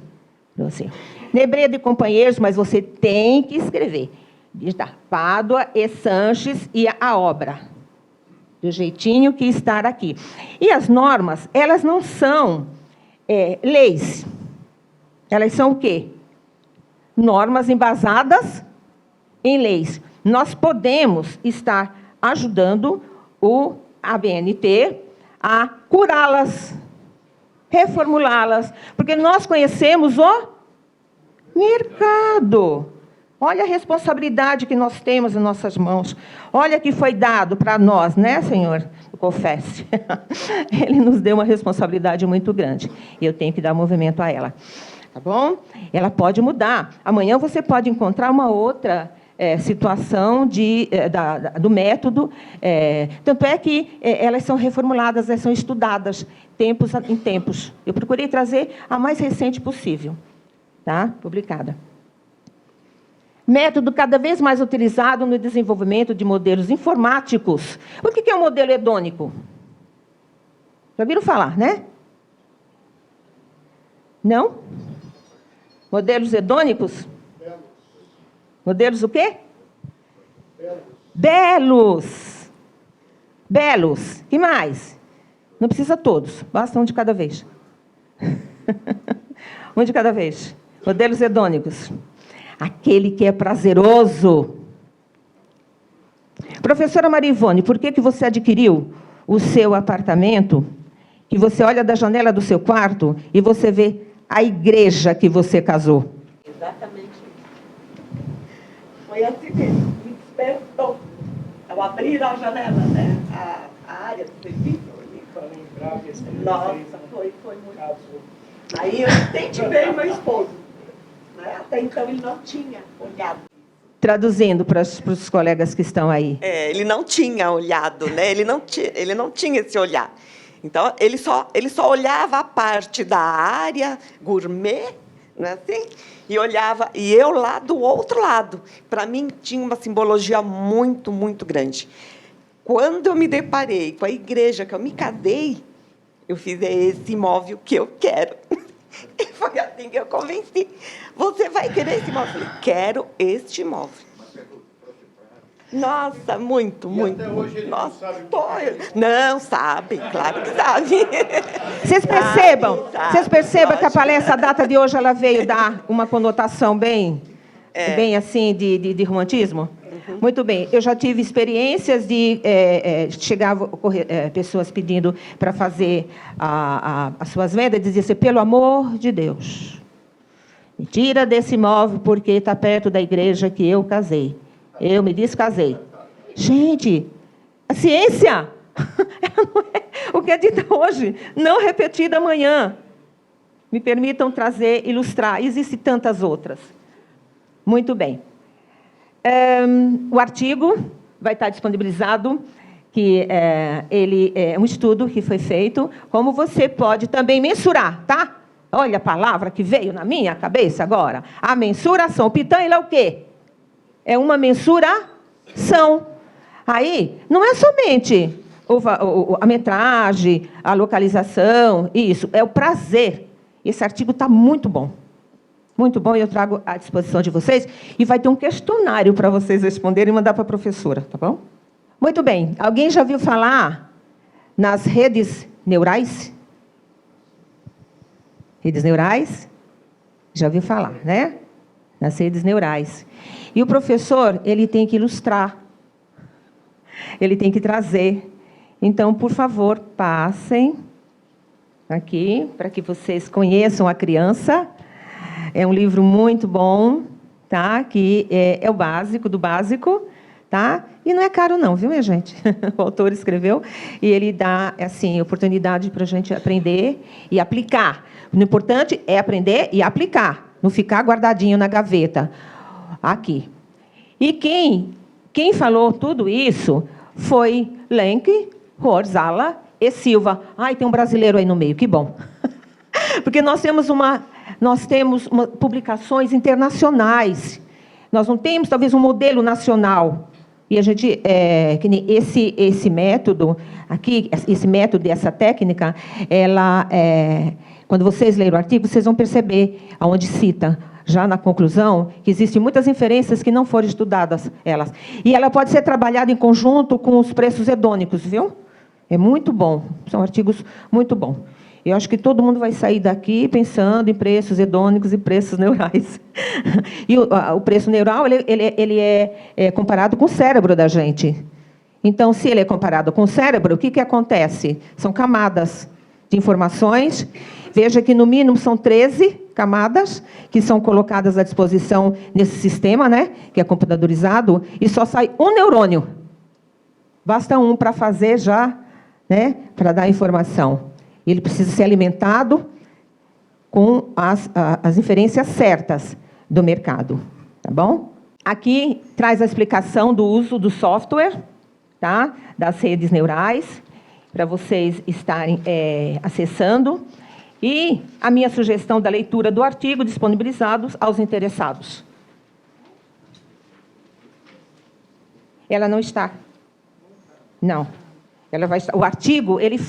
Nebreda e companheiros, mas você tem que escrever. Está Pádua e Sanches e a obra. Do jeitinho que está aqui. E as normas, elas não são leis. Elas são o quê? Normas embasadas em leis. Nós podemos estar ajudando a BNT a curá-las, reformulá-las, porque nós conhecemos o mercado. Olha a responsabilidade que nós temos em nossas mãos. Olha que foi dado para nós, né, Senhor? Confesse. Ele nos deu uma responsabilidade muito grande. E eu tenho que dar movimento a ela. Tá bom? Ela pode mudar. Amanhã você pode encontrar uma outra situação do método. Tanto é que elas são reformuladas, elas são estudadas tempos em tempos. Eu procurei trazer a mais recente possível. Tá? Publicada. Método cada vez mais utilizado no desenvolvimento de modelos informáticos. O que é um modelo hedônico? Já viram falar, né? Não? Modelos hedônicos? Modelos o quê? Belos. Belos. E mais? Não precisa todos, basta um de cada vez. Um de cada vez. Modelos hedônicos. Aquele que é prazeroso. Professora Maria Ivone, por que você adquiriu o seu apartamento, que você olha da janela do seu quarto e você vê a igreja que você casou? Exatamente. Foi assim mesmo, me despertou. Ao abrir a janela, né? A área do serviço. Nossa, foi muito. Aí eu incentivei meu esposo. Até então ele não tinha olhado. Traduzindo para os colegas que estão aí. Ele não tinha olhado, né? Ele não tinha esse olhar. Então, ele só olhava a parte da área gourmet, né, assim, e olhava, e eu lá do outro lado. Para mim, tinha uma simbologia muito, muito grande. Quando eu me deparei com a igreja que eu me casei, eu fiz esse imóvel que eu quero. E foi assim que eu convenci. Você vai querer esse imóvel? Eu falei, quero este imóvel. Nossa, muito, muito. Até hoje ele não sabe. Não sabe, claro que sabe. Vocês percebam que a palestra, a data de hoje, ela veio dar uma conotação bem assim, de romantismo? Uhum. Muito bem. Eu já tive experiências de chegavam pessoas pedindo para fazer as suas vendas e diziam assim, pelo amor de Deus, me tira desse imóvel porque está perto da igreja que eu casei. Eu me descasei. Gente, a ciência o que é dito hoje, não repetido amanhã. Me permitam trazer, ilustrar. Existem tantas outras. Muito bem. O artigo vai estar disponibilizado, que ele é um estudo que foi feito, como você pode também mensurar, tá? Olha a palavra que veio na minha cabeça agora. A mensuração. O Pitan, ele é o quê? É uma mensuração. Aí, não é somente a metragem, a localização, isso, é o prazer. Esse artigo está muito bom. Muito bom, e eu trago à disposição de vocês. E vai ter um questionário para vocês responderem e mandar para a professora, tá bom? Muito bem. Alguém já ouviu falar nas redes neurais? Redes neurais? Já ouviu falar, né? Nas redes neurais. E o professor, ele tem que ilustrar. Ele tem que trazer. Então, por favor, passem aqui, para que vocês conheçam a criança. É um livro muito bom, tá? Que é o básico do básico, tá? E não é caro não, viu, minha gente? O autor escreveu e ele dá, assim, oportunidade para a gente aprender e aplicar. O importante é aprender e aplicar, não ficar guardadinho na gaveta. Aqui. E quem falou tudo isso foi Lenk, Rorzala e Silva. Ai, tem um brasileiro aí no meio, que bom. Porque nós temos publicações internacionais. Nós não temos, talvez, um modelo nacional. E a gente, que nem esse método aqui, esse método, essa técnica, ela, quando vocês lerem o artigo, vocês vão perceber aonde cita, já na conclusão, que existem muitas inferências que não foram estudadas, elas. E ela pode ser trabalhada em conjunto com os preços hedônicos, viu? É muito bom, são artigos muito bons. Eu acho que todo mundo vai sair daqui pensando em preços hedônicos e preços neurais. E o preço neural ele é comparado com o cérebro da gente. Então, se ele é comparado com o cérebro, o que acontece? São camadas de informações. Veja que, no mínimo, são 13 camadas que são colocadas à disposição nesse sistema, né, que é computadorizado, e só sai um neurônio. Basta um para fazer já, né, para dar informação. Ele precisa ser alimentado com as inferências certas do mercado. Tá bom? Aqui traz a explicação do uso do software, tá, das redes neurais, para vocês estarem acessando. E a minha sugestão da leitura do artigo disponibilizado aos interessados. Ela não está. Não. Ela vai estar. O artigo, ele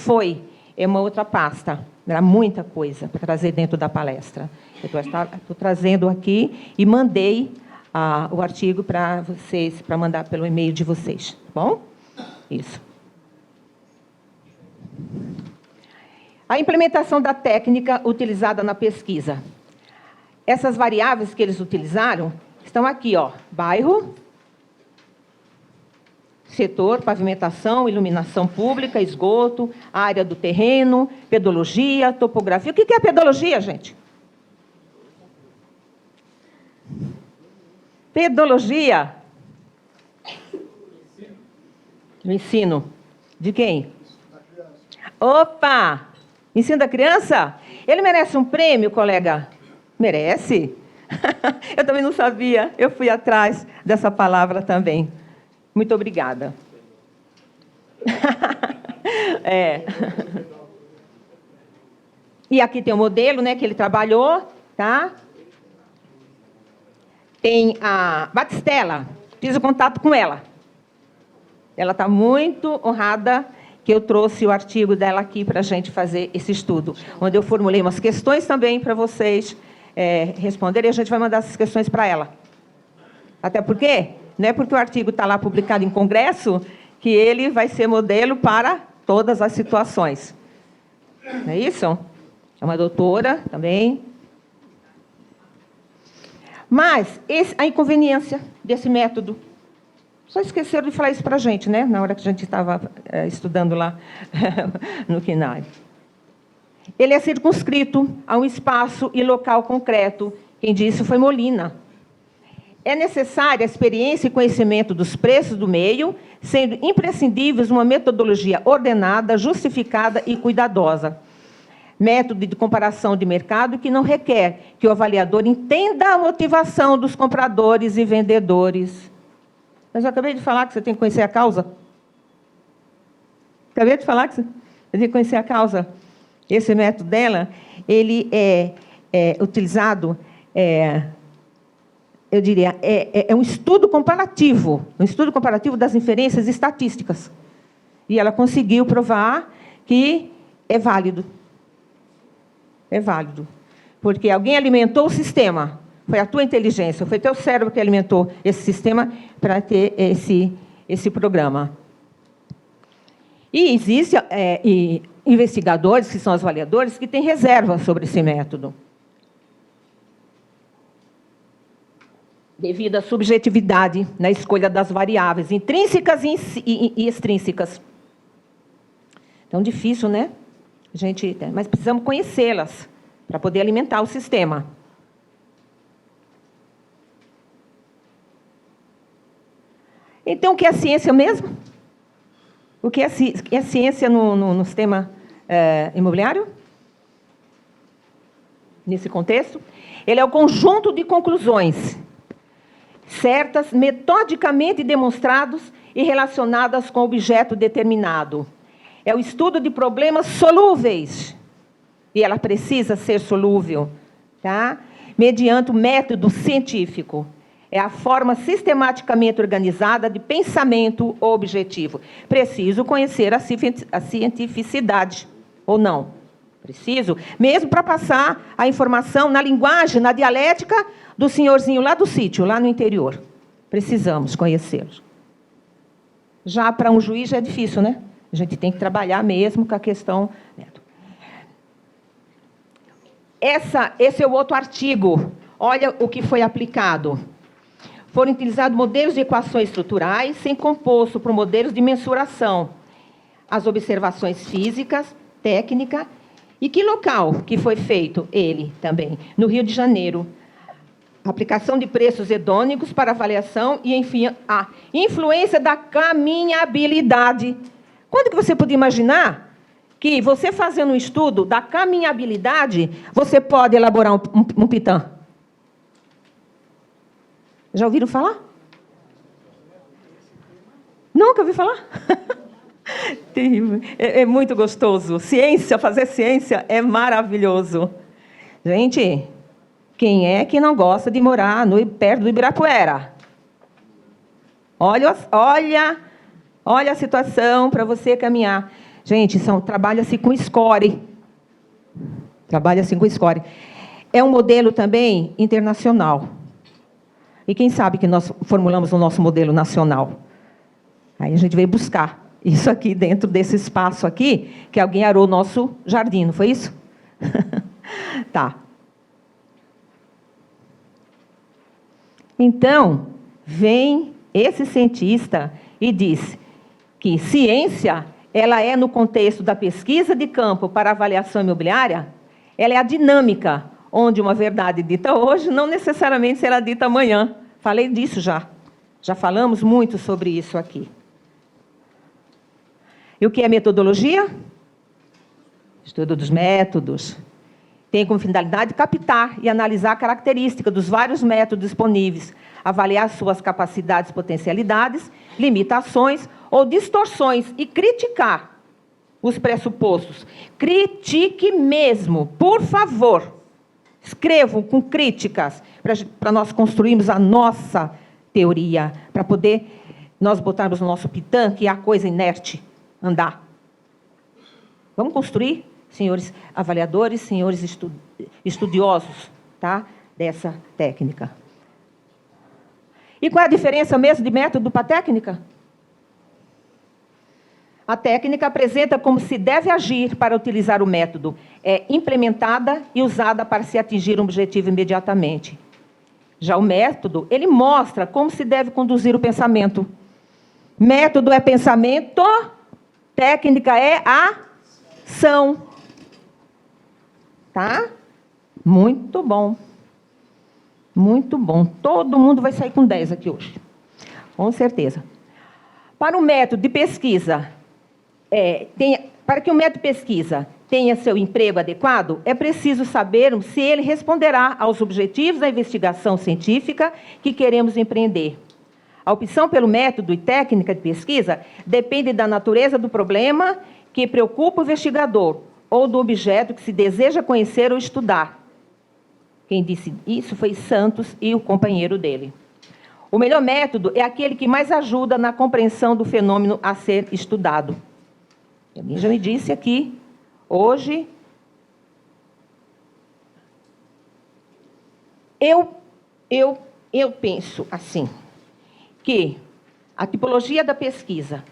é uma outra pasta. Era muita coisa para trazer dentro da palestra. Eu estou trazendo aqui e mandei o artigo para vocês, para mandar pelo e-mail de vocês. Tá bom? Isso. A implementação da técnica utilizada na pesquisa. Essas variáveis que eles utilizaram estão aqui, ó, bairro, setor, pavimentação, iluminação pública, esgoto, área do terreno, pedologia, topografia. O que é pedologia, gente? Pedologia. O ensino. De quem? Opa! Ensino da criança? Ele merece um prêmio, colega? Merece? Eu também não sabia. Eu fui atrás dessa palavra também. Muito obrigada. E aqui tem o modelo, né, que ele trabalhou, tá? Tem a Batistella. Fiz o contato com ela. Ela está muito honrada que eu trouxe o artigo dela aqui para a gente fazer esse estudo, onde eu formulei umas questões também para vocês responderem, e a gente vai mandar essas questões para ela. Até porque, não é porque o artigo está lá publicado em congresso, que ele vai ser modelo para todas as situações. Não é isso? É uma doutora também. Mas a inconveniência desse método. Só esqueceram de falar isso para a gente, né? Na hora que a gente estava estudando lá no KINAI. Ele é circunscrito a um espaço e local concreto. Quem disse foi Molina. É necessária a experiência e conhecimento dos preços do meio, sendo imprescindíveis uma metodologia ordenada, justificada e cuidadosa. Método de comparação de mercado que não requer que o avaliador entenda a motivação dos compradores e vendedores. Mas eu acabei de falar que você tem que conhecer a causa. Acabei de falar que você tem que conhecer a causa. Esse método dela, ele é utilizado, eu diria, é um estudo comparativo das inferências estatísticas. E ela conseguiu provar que é válido. É válido. Porque alguém alimentou o sistema. Foi a tua inteligência, foi teu cérebro que alimentou esse sistema para ter esse programa. E existem investigadores, que são os avaliadores, que têm reserva sobre esse método. Devido à subjetividade na escolha das variáveis intrínsecas e extrínsecas. Então, difícil, né? Mas precisamos conhecê-las para poder alimentar o sistema. Então, o que é ciência mesmo? O que é ciência no sistema imobiliário? Nesse contexto? Ele é o conjunto de conclusões certas, metodicamente demonstradas e relacionadas com o objeto determinado. É o estudo de problemas solúveis. E ela precisa ser solúvel, tá? Mediante o método científico. É a forma sistematicamente organizada de pensamento objetivo. Preciso conhecer a cientificidade, ou não? Preciso, mesmo para passar a informação na linguagem, na dialética do senhorzinho lá do sítio, lá no interior. Precisamos conhecê-los. Já para um juiz já é difícil, né? A gente tem que trabalhar mesmo com a questão. Esse é o outro artigo. Olha o que foi aplicado. foram utilizados modelos de equações estruturais, sem composto por modelos de mensuração, as observações físicas, técnica, e que local que foi feito ele também? No Rio de Janeiro. Aplicação de preços hedônicos para avaliação e, enfim, a influência da caminhabilidade. Quando que você podia imaginar que você fazendo um estudo da caminhabilidade, você pode elaborar um PITAM? Já ouviram falar? Nunca ouviu falar? É muito gostoso. Ciência, fazer ciência é maravilhoso. Gente, quem é que não gosta de morar perto do Ibirapuera? Olha a situação para você caminhar. Gente, trabalha-se com score. Trabalha-se com score. É um modelo também internacional. E quem sabe que nós formulamos o nosso modelo nacional? Aí a gente veio buscar isso aqui dentro desse espaço aqui, que alguém arou o nosso jardim, não foi isso? Tá. Então, vem esse cientista e diz que ciência, ela é no contexto da pesquisa de campo para avaliação imobiliária, ela é a dinâmica, onde uma verdade dita hoje não necessariamente será dita amanhã. Falei disso já. Já falamos muito sobre isso aqui. E o que é metodologia? Estudo dos métodos. Tem como finalidade captar e analisar a característica dos vários métodos disponíveis, avaliar suas capacidades, potencialidades, limitações ou distorções e criticar os pressupostos. Critique mesmo, por favor. Escrevam com críticas para nós construirmos a nossa teoria, para poder nós botarmos no nosso PITAM, que é a coisa inerte, andar. Vamos construir, senhores avaliadores, senhores estudiosos, tá? Dessa técnica. E qual é a diferença mesmo de método para técnica? A técnica apresenta como se deve agir para utilizar o método. É implementada e usada para se atingir um objetivo imediatamente. Já o método, ele mostra como se deve conduzir o pensamento. Método é pensamento, técnica é ação. Tá? Muito bom. Muito bom. Todo mundo vai sair com 10 aqui hoje. Com certeza. Para o método de pesquisa, para que o método de pesquisa tenha seu emprego adequado, é preciso sabermos se ele responderá aos objetivos da investigação científica que queremos empreender. A opção pelo método e técnica de pesquisa depende da natureza do problema que preocupa o investigador ou do objeto que se deseja conhecer ou estudar. Quem disse isso foi Santos e o companheiro dele. O melhor método é aquele que mais ajuda na compreensão do fenômeno a ser estudado. Alguém já me disse aqui, hoje, eu penso assim, que a tipologia da pesquisa,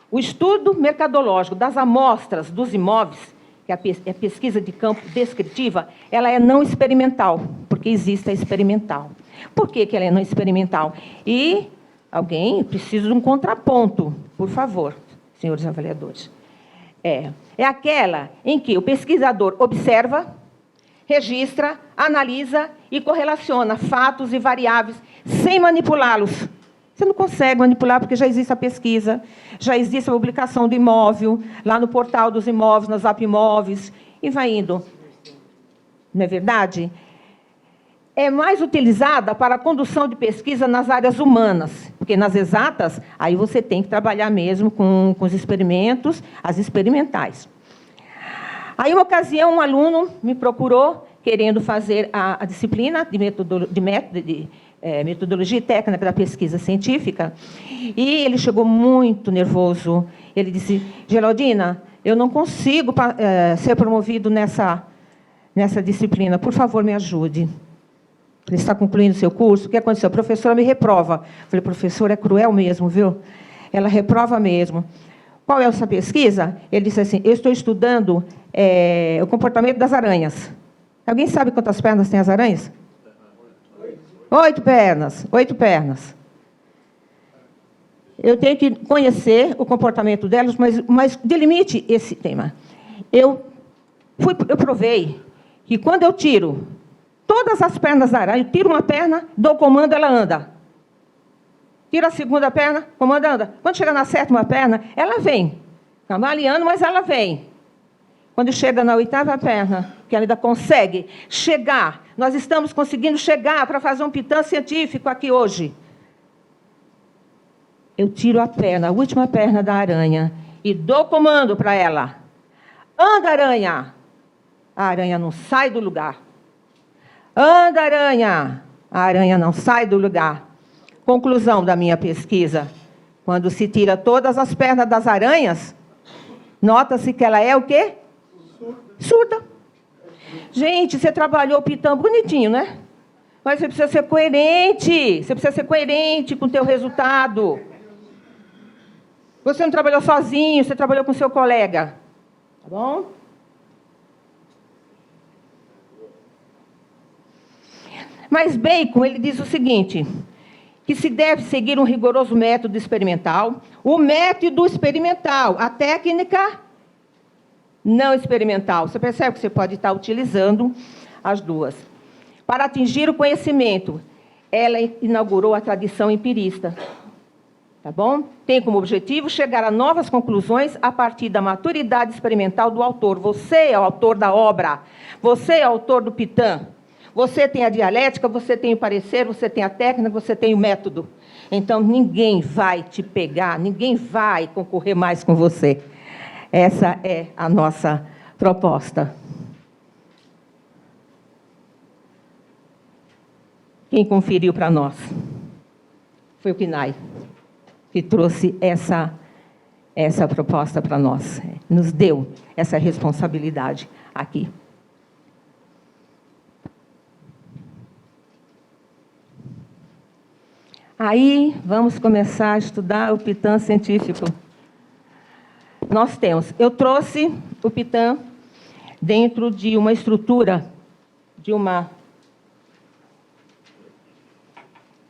o estudo mercadológico das amostras dos imóveis, que é a pesquisa de campo descritiva, ela é não experimental, porque existe a experimental. Por que ela é não experimental? E alguém precisa de um contraponto, por favor, senhores avaliadores. É aquela em que o pesquisador observa, registra, analisa e correlaciona fatos e variáveis sem manipulá-los. Você não consegue manipular porque já existe a pesquisa, já existe a publicação do imóvel, lá no portal dos imóveis, nas Zap Imóveis, e vai indo. Não é verdade? É mais utilizada para a condução de pesquisa nas áreas humanas, porque nas exatas, aí você tem que trabalhar mesmo com os experimentos, as experimentais. Aí, uma ocasião, um aluno me procurou, querendo fazer a disciplina de metodologia e técnica da pesquisa científica, e ele chegou muito nervoso. Ele disse: Geraldina, eu não consigo ser promovido nessa disciplina, por favor, me ajude. Ele está concluindo o seu curso, o que aconteceu? A professora me reprova. Eu falei: professora, é cruel mesmo, viu? Ela reprova mesmo. Qual é essa pesquisa? Ele disse assim: eu estou estudando o comportamento das aranhas. Alguém sabe quantas pernas têm as aranhas? 8 pernas, 8 pernas. Eu tenho que conhecer o comportamento delas, mas delimite esse tema. Eu provei que quando eu tiro todas as pernas da aranha, eu tiro uma perna, dou comando, ela anda. Tiro a segunda perna, comando, anda. Quando chega na sétima perna, ela vem. Cambaleando, mas ela vem. Quando chega na oitava perna, que ela ainda consegue chegar, nós estamos conseguindo chegar para fazer um pitã científico aqui hoje. Eu tiro a perna, a última perna da aranha, e dou comando para ela. Anda, aranha! A aranha não sai do lugar. Anda, aranha! A aranha não sai do lugar. Conclusão da minha pesquisa. Quando se tira todas as pernas das aranhas, nota-se que ela é o quê? Surda. Gente, você trabalhou o pitã bonitinho, né? Mas você precisa ser coerente. Você precisa ser coerente com o teu resultado. Você não trabalhou sozinho, você trabalhou com seu colega. Tá bom? Mas Bacon, ele diz o seguinte, que se deve seguir um rigoroso método experimental, o método experimental, a técnica não experimental. Você percebe que você pode estar utilizando as duas. Para atingir o conhecimento, ela inaugurou a tradição empirista. Tá bom? Tem como objetivo chegar a novas conclusões a partir da maturidade experimental do autor. Você é o autor da obra. Você é o autor do pitã. Você tem a dialética, você tem o parecer, você tem a técnica, você tem o método. Então, ninguém vai te pegar, ninguém vai concorrer mais com você. Essa é a nossa proposta. Quem conferiu para nós foi o CNAE, que trouxe essa proposta para nós, nos deu essa responsabilidade aqui. Aí, vamos começar a estudar o pitã científico. Nós temos, eu trouxe o pitã dentro de uma estrutura, de uma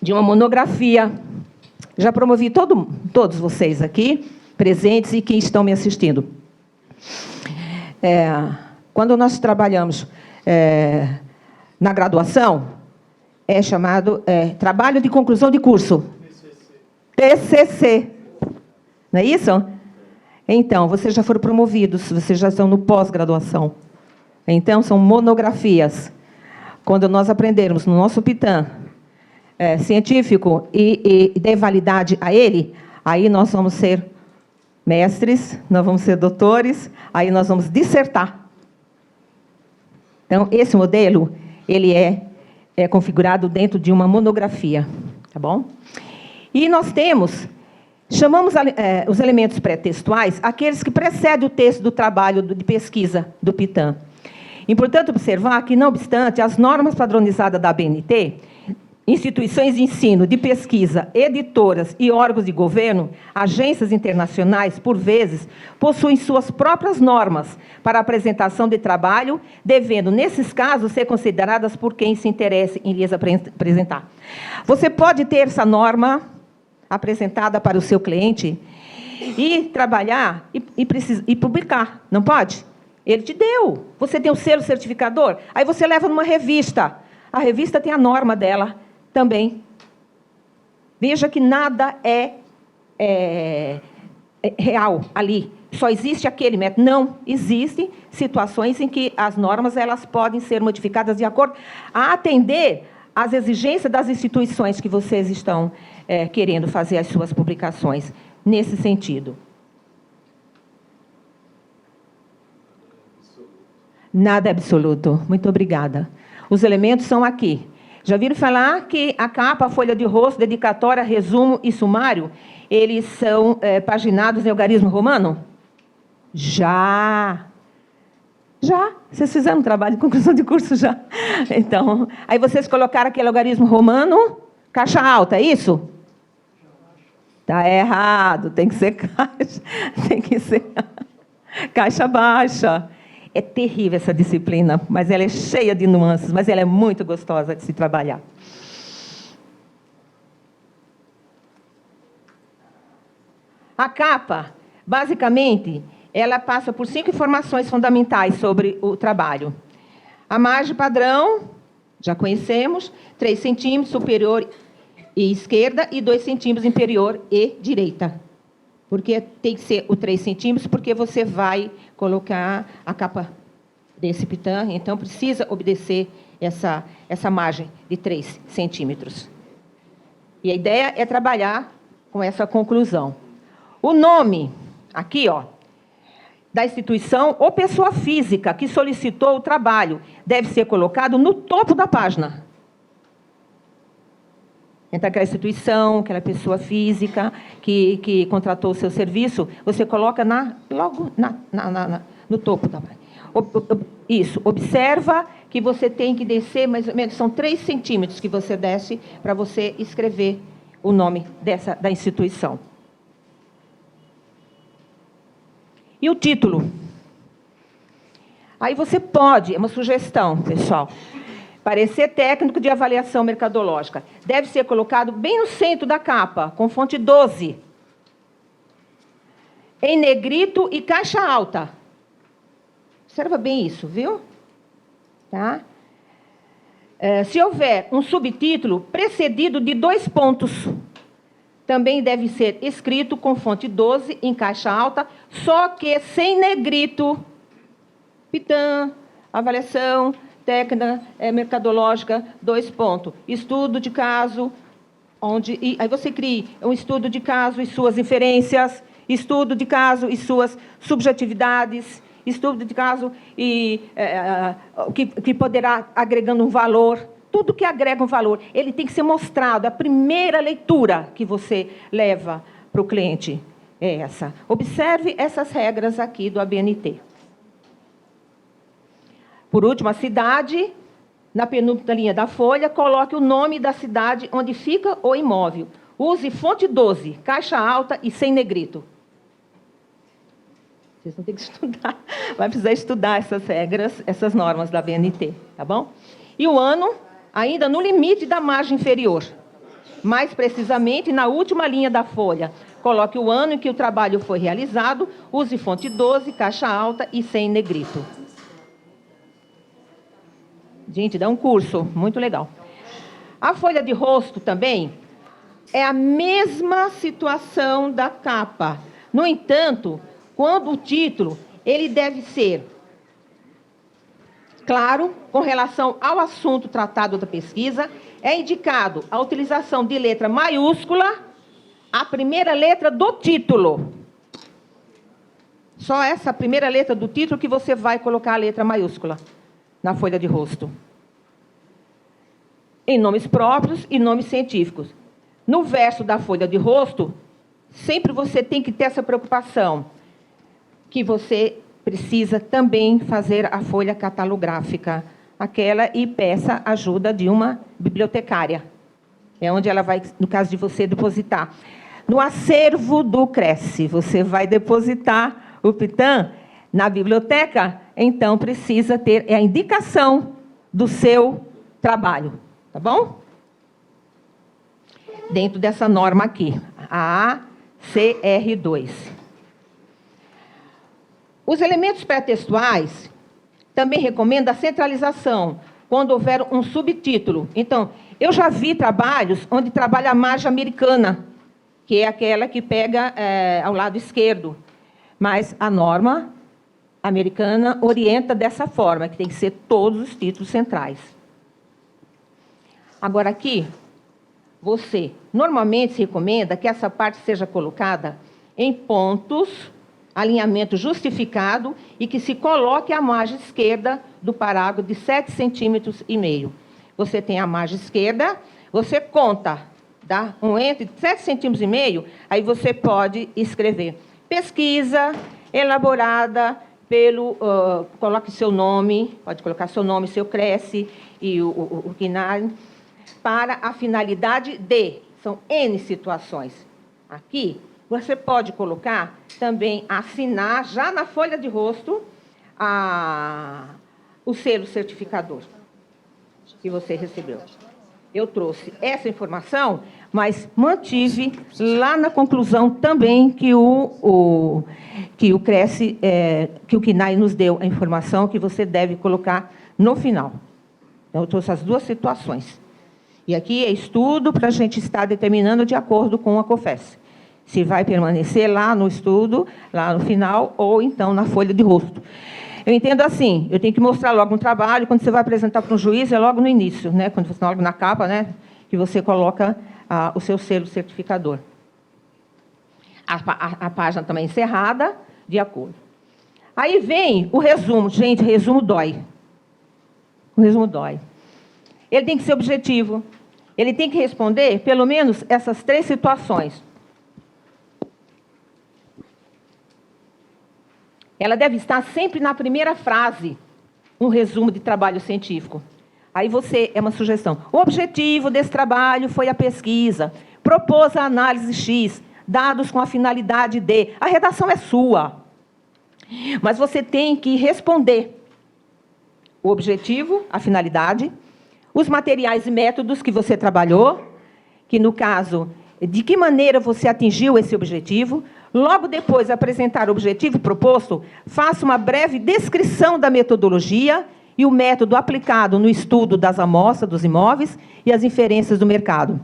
monografia. Já promovi todos vocês aqui, presentes e que estão me assistindo. Quando nós trabalhamos na graduação, é chamado Trabalho de Conclusão de Curso. TCC. Não é isso? Então, vocês já foram promovidos, vocês já estão no pós-graduação. Então, são monografias. Quando nós aprendermos no nosso pitã científico e der validade a ele, aí nós vamos ser mestres, nós vamos ser doutores, aí nós vamos dissertar. Então, esse modelo, ele é configurado dentro de uma monografia, tá bom? E nós chamamos os elementos pré-textuais aqueles que precedem o texto do trabalho de pesquisa do pitã. Importante observar que, não obstante, as normas padronizadas da ABNT, instituições de ensino, de pesquisa, editoras e órgãos de governo, agências internacionais, por vezes, possuem suas próprias normas para a apresentação de trabalho, devendo, nesses casos, ser consideradas por quem se interesse em lhes apresentar. Você pode ter essa norma apresentada para o seu cliente e trabalhar e publicar, não pode? Ele te deu. Você tem o selo certificador, aí você leva numa revista. A revista tem a norma dela também. Veja que nada é real ali. Só existe aquele método. Não, existem situações em que as normas elas podem ser modificadas de acordo a atender às exigências das instituições que vocês estão querendo fazer as suas publicações, nesse sentido. Nada é absoluto. Muito obrigada. Os elementos são aqui. Já viram falar que a capa, a folha de rosto, dedicatória, resumo e sumário, eles são paginados em algarismo romano? Já. Vocês fizeram um trabalho de conclusão de curso já. Então, aí vocês colocaram aquele algarismo romano, caixa alta, é isso? Está errado, tem que ser caixa. Tem que ser caixa baixa. É terrível essa disciplina, mas ela é cheia de nuances, mas ela é muito gostosa de se trabalhar. A capa, basicamente, ela passa por 5 informações fundamentais sobre o trabalho. A margem padrão, já conhecemos, 3 centímetros superior e esquerda e 2 centímetros inferior e direita. Porque tem que ser o 3 centímetros, porque você vai colocar a capa desse pitã, então precisa obedecer essa margem de 3 centímetros. E a ideia é trabalhar com essa conclusão. O nome, aqui, ó, da instituição ou pessoa física que solicitou o trabalho deve ser colocado no topo da página. Então, aquela instituição, aquela pessoa física que contratou o seu serviço, você coloca logo no topo da página. Isso, observa que você tem que descer, mais ou menos, são 3 centímetros que você desce para você escrever o nome da instituição. E o título? Aí você pode, é uma sugestão, pessoal, parecer técnico de avaliação mercadológica. Deve ser colocado bem no centro da capa, com fonte 12. Em negrito e caixa alta. Observa bem isso, viu? Tá? Se houver um subtítulo precedido de 2 pontos, também deve ser escrito com fonte 12 em caixa alta, só que sem negrito. Pitã, avaliação técnica mercadológica, 2 pontos. Estudo de caso, aí você cria um estudo de caso e suas inferências, estudo de caso e suas subjetividades, estudo de caso e que poderá agregando um valor. Tudo que agrega um valor, ele tem que ser mostrado. A primeira leitura que você leva para o cliente é essa. Observe essas regras aqui do ABNT. Por último, a cidade, na penúltima linha da folha, coloque o nome da cidade onde fica o imóvel. Use fonte 12, caixa alta e sem negrito. Vocês vão ter que estudar, vai precisar estudar essas regras, essas normas da ABNT, tá bom? E o ano, ainda no limite da margem inferior. Mais precisamente, na última linha da folha, coloque o ano em que o trabalho foi realizado, use fonte 12, caixa alta e sem negrito. Gente, dá um curso, muito legal. A folha de rosto também é a mesma situação da capa. No entanto, quando o título, ele deve ser claro, com relação ao assunto tratado da pesquisa, é indicado a utilização de letra maiúscula, a primeira letra do título. Só essa primeira letra do título que você vai colocar a letra maiúscula na folha de rosto. Em nomes próprios e nomes científicos. No verso da folha de rosto, sempre você tem que ter essa preocupação, que você precisa também fazer a folha catalográfica, aquela, e peça ajuda de uma bibliotecária. É onde ela vai, no caso de você, depositar. No acervo do Cresce, você vai depositar o Pitã na biblioteca, então precisa ter a indicação do seu trabalho, tá bom? Dentro dessa norma aqui, a ACR2. Os elementos pré-textuais também recomendam a centralização, quando houver um subtítulo. Então, eu já vi trabalhos onde trabalha a margem americana, que é aquela que pega ao lado esquerdo. Mas a norma americana orienta dessa forma, que tem que ser todos os títulos centrais. Agora, aqui, normalmente se recomenda que essa parte seja colocada em pontos, alinhamento justificado, e que se coloque a margem esquerda do parágrafo de 7,5 centímetros. Você tem a margem esquerda, você conta, dá um entre 7,5 centímetros, aí você pode escrever. Pesquisa elaborada pelo... coloque seu nome, pode colocar seu nome, seu Cresce e o CNAE, para a finalidade de... São N situações. Aqui, você pode colocar também, assinar, já na folha de rosto, o selo certificador que você recebeu. Eu trouxe essa informação mas mantive lá na conclusão também que o Cresce, que o CNAE nos deu a informação que você deve colocar no final. Então, eu trouxe as duas situações. E aqui é estudo para a gente estar determinando de acordo com a COFES. Se vai permanecer lá no estudo, lá no final, ou então na folha de rosto. Eu entendo assim, eu tenho que mostrar logo um trabalho, quando você vai apresentar para um juiz, é logo no início, né? Quando você logo na capa, né? Que você coloca o seu selo certificador. A página também encerrada, de acordo. Aí vem o resumo. Gente, resumo dói. O resumo dói. Ele tem que ser objetivo. Ele tem que responder, pelo menos, essas 3 situações. Ela deve estar sempre na primeira frase, um resumo de trabalho científico. Aí é uma sugestão. O objetivo desse trabalho foi a pesquisa, propôs a análise X, dados com a finalidade de... A redação é sua. Mas você tem que responder o objetivo, a finalidade, os materiais e métodos que você trabalhou, que, no caso, de que maneira você atingiu esse objetivo. Logo depois de apresentar o objetivo proposto, faça uma breve descrição da metodologia e o método aplicado no estudo das amostras dos imóveis e as inferências do mercado.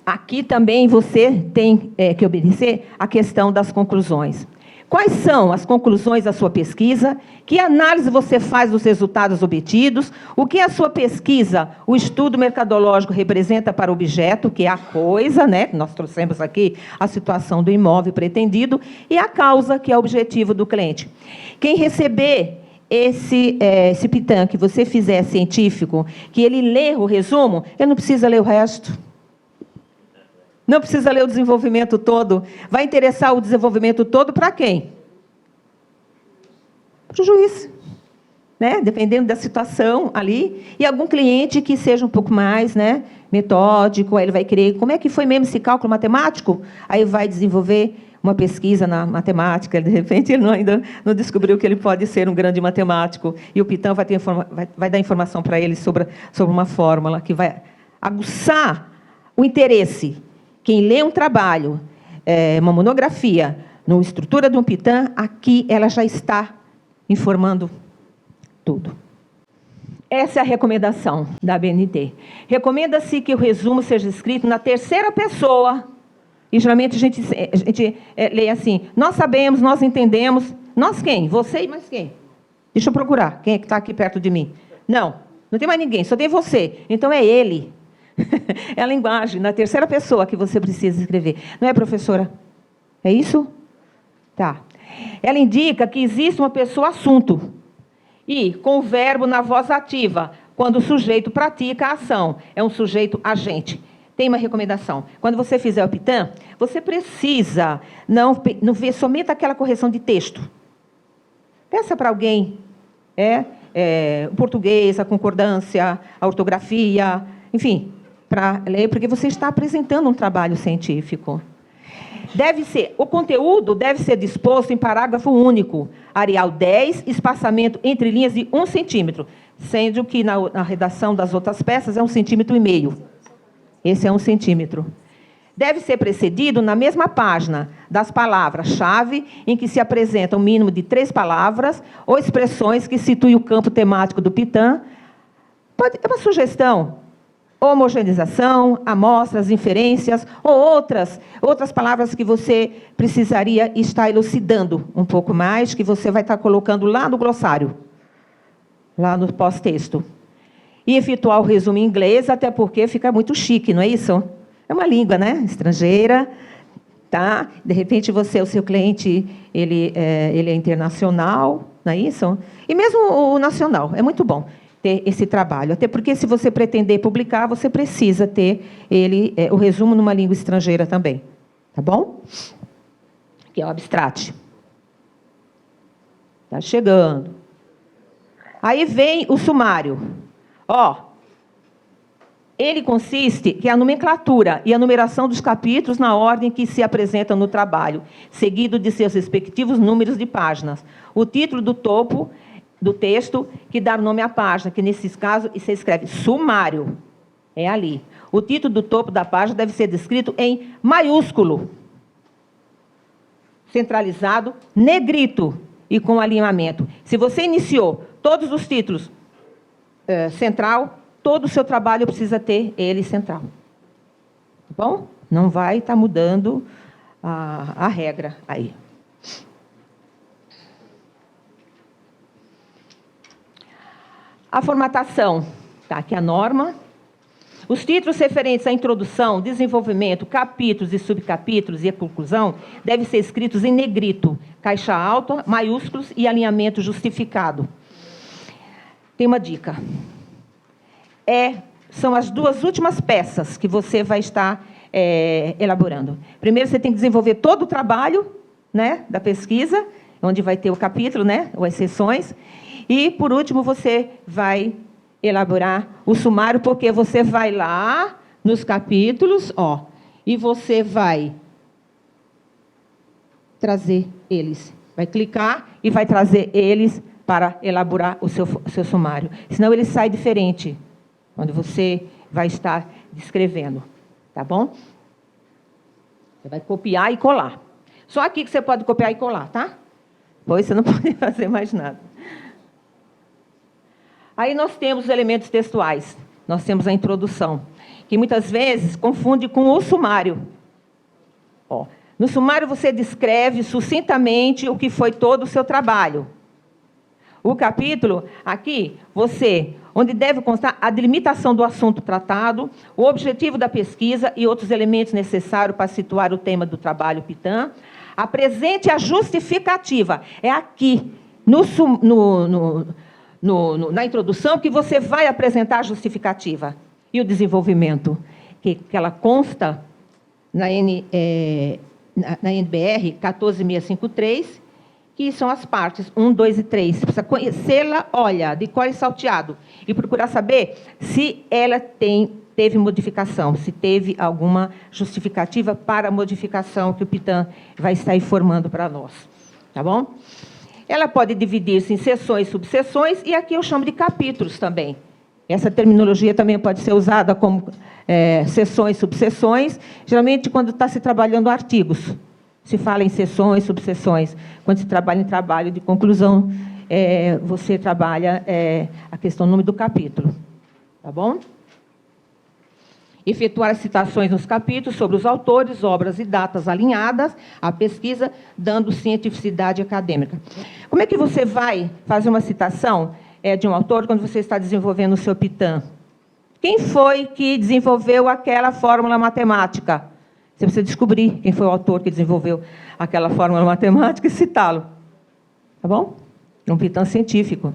Aqui também você tem que obedecer a questão das conclusões. Quais são as conclusões da sua pesquisa? Que análise você faz dos resultados obtidos? O que a sua pesquisa, o estudo mercadológico representa para o objeto, que é a coisa, né? Nós trouxemos aqui a situação do imóvel pretendido, e a causa, que é o objetivo do cliente. Quem receber esse PITAM que você fizer científico, que ele lê o resumo, ele não precisa ler o resto. Não precisa ler o desenvolvimento todo. Vai interessar o desenvolvimento todo para quem? Para o juiz. Né? Dependendo da situação ali. E algum cliente que seja um pouco mais, né, metódico, aí ele vai querer, como é que foi mesmo esse cálculo matemático? Aí vai desenvolver uma pesquisa na matemática, de repente ele ainda não descobriu que ele pode ser um grande matemático. E o PITAM vai dar informação para ele sobre uma fórmula que vai aguçar o interesse. Quem lê um trabalho, uma monografia, na estrutura de um PITAM, aqui ela já está informando tudo. Essa é a recomendação da ABNT. Recomenda-se que o resumo seja escrito na terceira pessoa, e geralmente a gente lê assim, nós sabemos, nós entendemos, nós quem? Você e mais quem? Deixa eu procurar, quem é que está aqui perto de mim? Não tem mais ninguém, só tem você. Então é ele. É a linguagem, na terceira pessoa que você precisa escrever. Não é, professora? É isso? Tá. Ela indica que existe uma pessoa assunto. E com o verbo na voz ativa, quando o sujeito pratica a ação. É um sujeito agente. Tem uma recomendação. Quando você fizer o PITAM, você precisa não ver somente aquela correção de texto. Peça para alguém. O português, a concordância, a ortografia, enfim, para ler, porque você está apresentando um trabalho científico. O conteúdo deve ser disposto em parágrafo único, Arial 10, espaçamento entre linhas de 1 centímetro, sendo que na redação das outras peças é 1,5 centímetros. Esse é 1 centímetro. Deve ser precedido, na mesma página, das palavras-chave, em que se apresenta um mínimo de 3 palavras, ou expressões que situem o campo temático do PITAM. É uma sugestão. Homogeneização, amostras, inferências, ou outras palavras que você precisaria estar elucidando um pouco mais, que você vai estar colocando lá no glossário, lá no pós-texto. E efetuar o resumo em inglês, até porque fica muito chique, não é isso? É uma língua, né? Estrangeira, tá? De repente, o seu cliente, ele é internacional, não é isso? E mesmo o nacional, é muito bom ter esse trabalho. Até porque, se você pretender publicar, você precisa ter o resumo numa língua estrangeira também. Tá bom? Que é o abstract. Está chegando. Aí vem o sumário. Ele consiste que é a nomenclatura e a numeração dos capítulos na ordem que se apresentam no trabalho, seguido de seus respectivos números de páginas. O título do topo do texto que dá o nome à página, que, nesses casos, você escreve sumário. É ali. O título do topo da página deve ser descrito em maiúsculo, centralizado, negrito e com alinhamento. Se você iniciou todos os títulos central, todo o seu trabalho precisa ter ele central. Tá bom? Não vai estar mudando a regra aí. A formatação. Tá aqui a norma. Os títulos referentes à introdução, desenvolvimento, capítulos e subcapítulos e a conclusão devem ser escritos em negrito, caixa alta, maiúsculos e alinhamento justificado. Tem uma dica. São as duas últimas peças que você vai estar elaborando. Primeiro, você tem que desenvolver todo o trabalho, né, da pesquisa, onde vai ter o capítulo, né, ou as seções. E, por último, você vai elaborar o sumário, porque você vai lá nos capítulos, e você vai trazer eles. Vai clicar e vai trazer eles para elaborar o seu sumário. Senão ele sai diferente, quando você vai estar descrevendo. Tá bom? Você vai copiar e colar. Só aqui que você pode copiar e colar, tá? Depois você não pode fazer mais nada. Aí nós temos os elementos textuais. Nós temos a introdução, que muitas vezes confunde com o sumário. No sumário você descreve sucintamente o que foi todo o seu trabalho. O capítulo, aqui, onde deve constar a delimitação do assunto tratado, o objetivo da pesquisa e outros elementos necessários para situar o tema do trabalho PITAM. Apresente a justificativa. É aqui, na introdução, que você vai apresentar a justificativa. E o desenvolvimento, que ela consta na NBR 14653, que são as partes 1, 2 e 3. Você precisa conhecê-la, de cor e salteado, e procurar saber se ela teve modificação, se teve alguma justificativa para a modificação que o PITAM vai estar informando para nós. Tá bom? Ela pode dividir-se em seções, subseções, e aqui eu chamo de capítulos também. Essa terminologia também pode ser usada como seções, subseções, geralmente quando está se trabalhando artigos. Se fala em seções, subseções. Quando se trabalha em trabalho de conclusão, você trabalha a questão do número do capítulo. Tá bom? Efetuar citações nos capítulos sobre os autores, obras e datas alinhadas à pesquisa, dando cientificidade acadêmica. Como é que você vai fazer uma citação de um autor quando você está desenvolvendo o seu PITAM? Quem foi que desenvolveu aquela fórmula matemática? Você precisa descobrir quem foi o autor que desenvolveu aquela fórmula matemática e citá-lo. Tá bom? É um PITAM científico.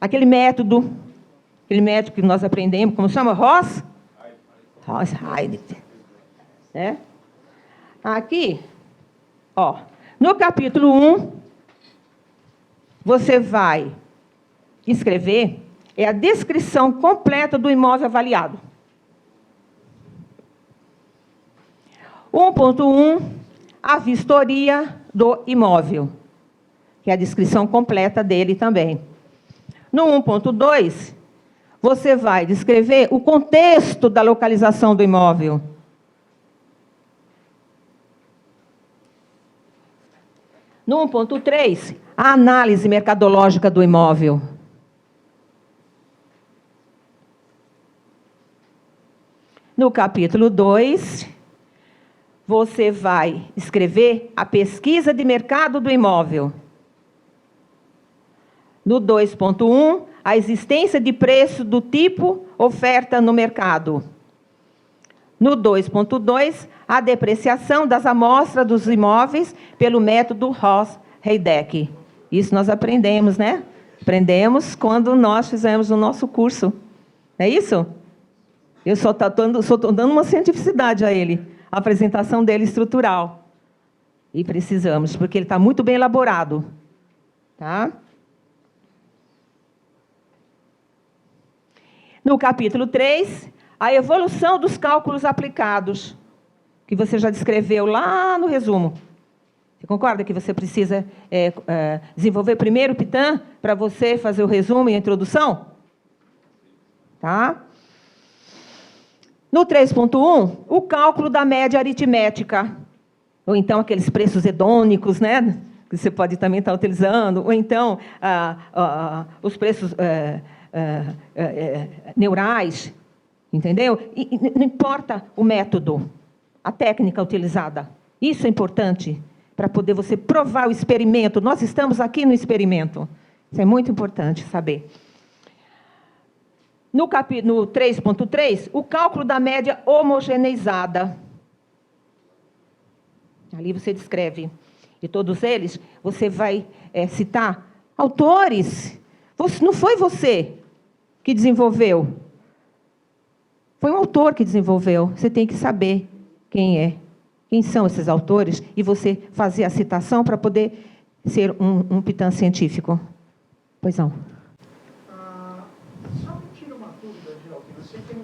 Aquele método que nós aprendemos, como chama? Ross-Heidt. Aqui, no capítulo 1, você vai escrever a descrição completa do imóvel avaliado. 1.1, a vistoria do imóvel, que é a descrição completa dele também. No 1.2, você vai descrever o contexto da localização do imóvel. No 1.3, a análise mercadológica do imóvel. No capítulo 2, você vai escrever a pesquisa de mercado do imóvel. No 2.1, a existência de preço do tipo oferta no mercado. No 2.2, a depreciação das amostras dos imóveis pelo método Ross-Heidt. Isso nós aprendemos, né? Aprendemos quando nós fizemos o nosso curso. É isso? Eu só estou dando uma cientificidade a ele, a apresentação dele estrutural. E precisamos, porque ele está muito bem elaborado. Tá? No capítulo 3, a evolução dos cálculos aplicados, que você já descreveu lá no resumo. Você concorda que você precisa desenvolver primeiro o PITAM para você fazer o resumo e a introdução? Tá? No 3.1, o cálculo da média aritmética, ou então aqueles preços hedônicos, né, que você pode também estar utilizando, ou então os preços neurais, entendeu? E não importa o método, a técnica utilizada. Isso é importante para poder você provar o experimento. Nós estamos aqui no experimento. Isso é muito importante saber. No 3.3, o cálculo da média homogeneizada. Ali você descreve. E todos eles, você vai citar autores. Não foi você que desenvolveu. Foi um autor que desenvolveu. Você tem que saber quem é. Quem são esses autores? E você fazer a citação para poder ser um pitã científico. Pois não. Só me tira uma dúvida, Gelb. Você tem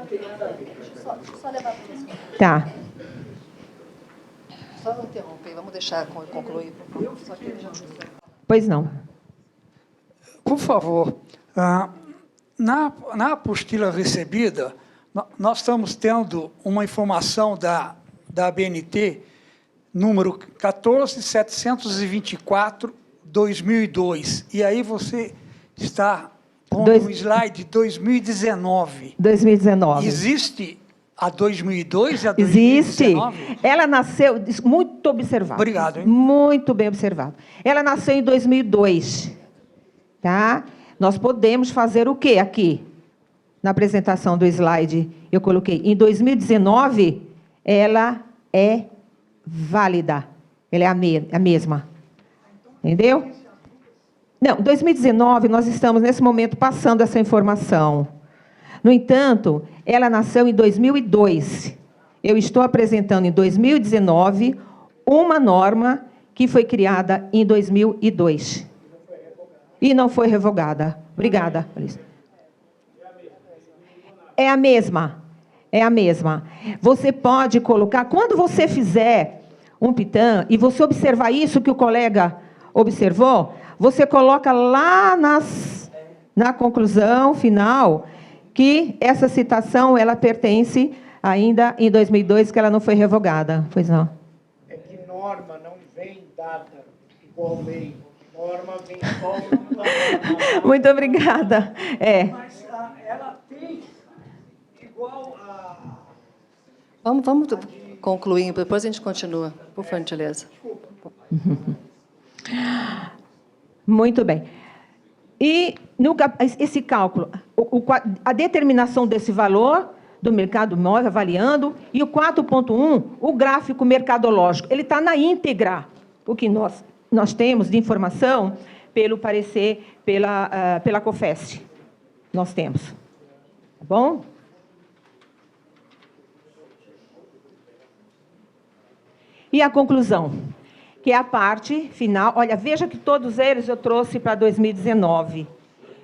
Deixa eu só levar para você. Tá. Só não interromper, vamos deixar concluir. Só que Pois não. Por favor, na apostila recebida, nós estamos tendo uma informação da ABNT, número 14.724/2002. E aí você está pondo um slide 2019. 2019. Existe a 2002 e a Existe. 2019? Ela nasceu... Muito observado. Obrigado, hein? Muito bem observado. Ela nasceu em 2002. Tá? Nós podemos fazer o quê aqui? Na apresentação do slide, eu coloquei. Em 2019, ela é válida. Ela é a mesma. Entendeu? Não, em 2019, nós estamos, nesse momento, passando essa informação. No entanto, ela nasceu em 2002. Eu estou apresentando, em 2019, uma norma que foi criada em 2002. E não foi revogada. Obrigada, Alice. É a mesma. É a mesma. Você pode colocar, quando você fizer um pitã, e você observar isso que o colega observou, você coloca lá na conclusão final que essa citação ela pertence ainda em 2002, que ela não foi revogada. Pois não. É que norma não vem dada igual lei. Norma vem só... Muito obrigada. Mas ela tem igual a... Vamos concluir, depois a gente continua, por gentileza. Muito bem. E esse cálculo, a determinação desse valor do mercado móvel, avaliando, e o 4.1, o gráfico mercadológico, ele está na íntegra, o que nós temos de informação pelo parecer, pela COFES. Nós temos. Tá bom? E a conclusão, que é a parte final. Olha, veja que todos eles eu trouxe para 2019.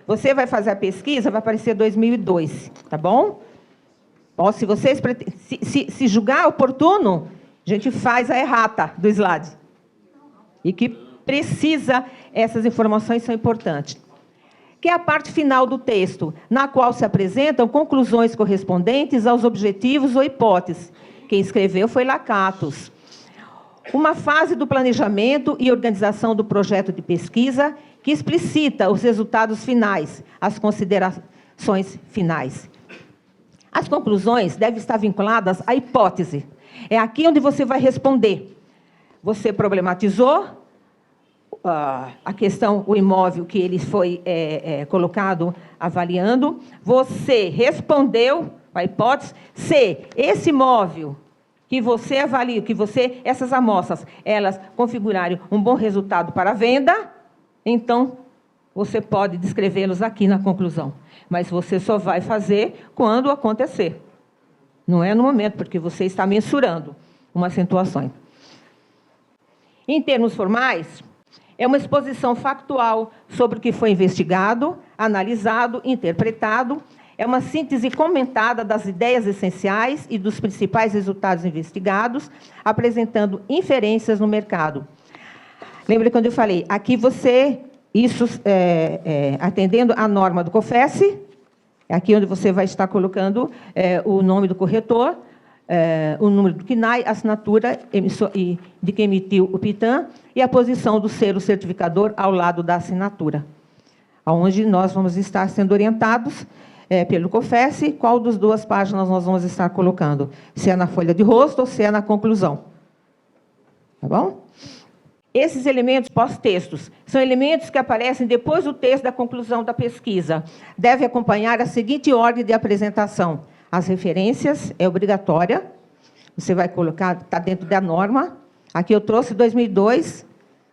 Você vai fazer a pesquisa, vai aparecer 2002, tá bom? Ó, se vocês se julgar oportuno, a gente faz a errata do slide. E que precisa, essas informações são importantes. Que é a parte final do texto, na qual se apresentam conclusões correspondentes aos objetivos ou hipóteses. Quem escreveu foi Lakatos. Uma fase do planejamento e organização do projeto de pesquisa que explicita os resultados finais, as considerações finais. As conclusões devem estar vinculadas à hipótese. É aqui onde você vai responder. Você problematizou a questão, o imóvel que ele foi colocado avaliando. Você respondeu a hipótese. Se esse imóvel que você avalia, essas amostras, elas configurarem um bom resultado para a venda, então, você pode descrevê-los aqui na conclusão. Mas você só vai fazer quando acontecer. Não é no momento, porque você está mensurando uma situação. Em termos formais, é uma exposição factual sobre o que foi investigado, analisado, interpretado. É uma síntese comentada das ideias essenciais e dos principais resultados investigados, apresentando inferências no mercado. Lembra quando eu falei, aqui você, atendendo à norma do COFES, É aqui onde você vai estar colocando o nome do corretor, o número do CNAE, a assinatura de quem emitiu o PITAM e a posição do selo certificador ao lado da assinatura, onde nós vamos estar sendo orientados pelo COFES qual das duas páginas nós vamos estar colocando, se é na folha de rosto ou se é na conclusão. Tá bom? Esses elementos pós-textos são elementos que aparecem depois do texto da conclusão da pesquisa. Deve acompanhar a seguinte ordem de apresentação. As referências é obrigatória. Você vai colocar, está dentro da norma. Aqui eu trouxe 2002,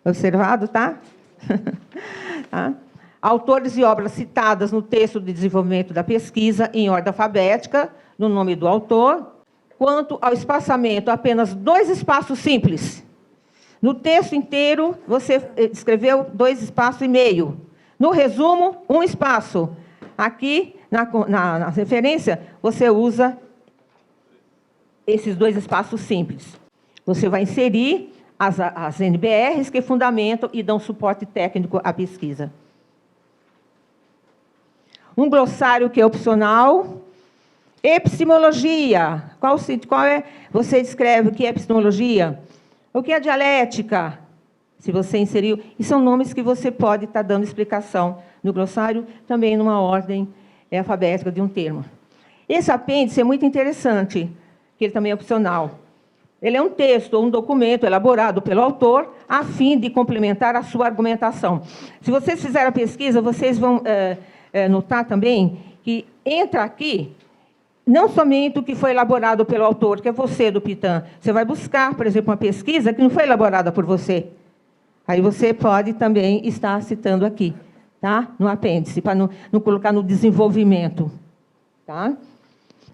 observado, tá? Tá? Autores e obras citadas no texto de desenvolvimento da pesquisa em ordem alfabética, no nome do autor. Quanto ao espaçamento, apenas 2 espaços simples. No texto inteiro, você escreveu 2 espaços e meio. No resumo, 1 espaço. Aqui, na referência, você usa esses 2 espaços simples. Você vai inserir as NBRs que fundamentam e dão suporte técnico à pesquisa. Um glossário que é opcional. Epistemologia. Qual é? Você descreve o que é epistemologia. O que é dialética? Se você inseriu. E são nomes que você pode estar dando explicação no glossário, também numa ordem alfabética de um termo. Esse apêndice é muito interessante, que ele também é opcional. Ele é um texto ou um documento elaborado pelo autor a fim de complementar a sua argumentação. Se vocês fizerem a pesquisa, vocês vão notar também que entra aqui não somente o que foi elaborado pelo autor, que é você do PITAM. Você vai buscar, por exemplo, uma pesquisa que não foi elaborada por você. Aí você pode também estar citando aqui, tá? No apêndice, para não colocar no desenvolvimento. Tá?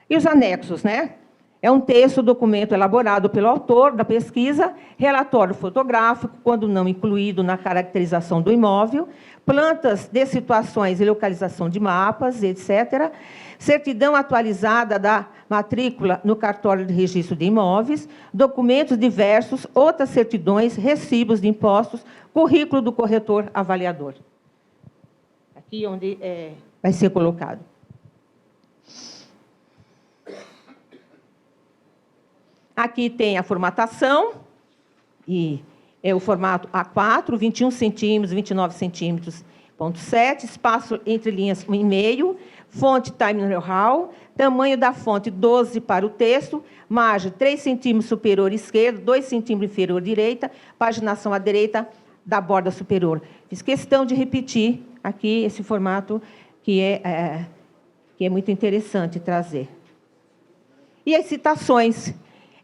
E os anexos, né? É um texto, documento elaborado pelo autor da pesquisa, relatório fotográfico, quando não incluído na caracterização do imóvel, plantas de situações e localização de mapas, etc., certidão atualizada da matrícula no cartório de registro de imóveis, documentos diversos, outras certidões, recibos de impostos, currículo do corretor avaliador. Aqui onde vai ser colocado. Aqui tem a formatação, e é o formato A4, 21 centímetros, 29 centímetros, ponto 7, espaço entre linhas 1,5, fonte Time New Roman, tamanho da fonte 12 para o texto, margem 3 centímetros superior esquerdo, 2 centímetros inferior direita, paginação à direita da borda superior. Fiz questão de repetir aqui esse formato que é muito interessante trazer. E as citações.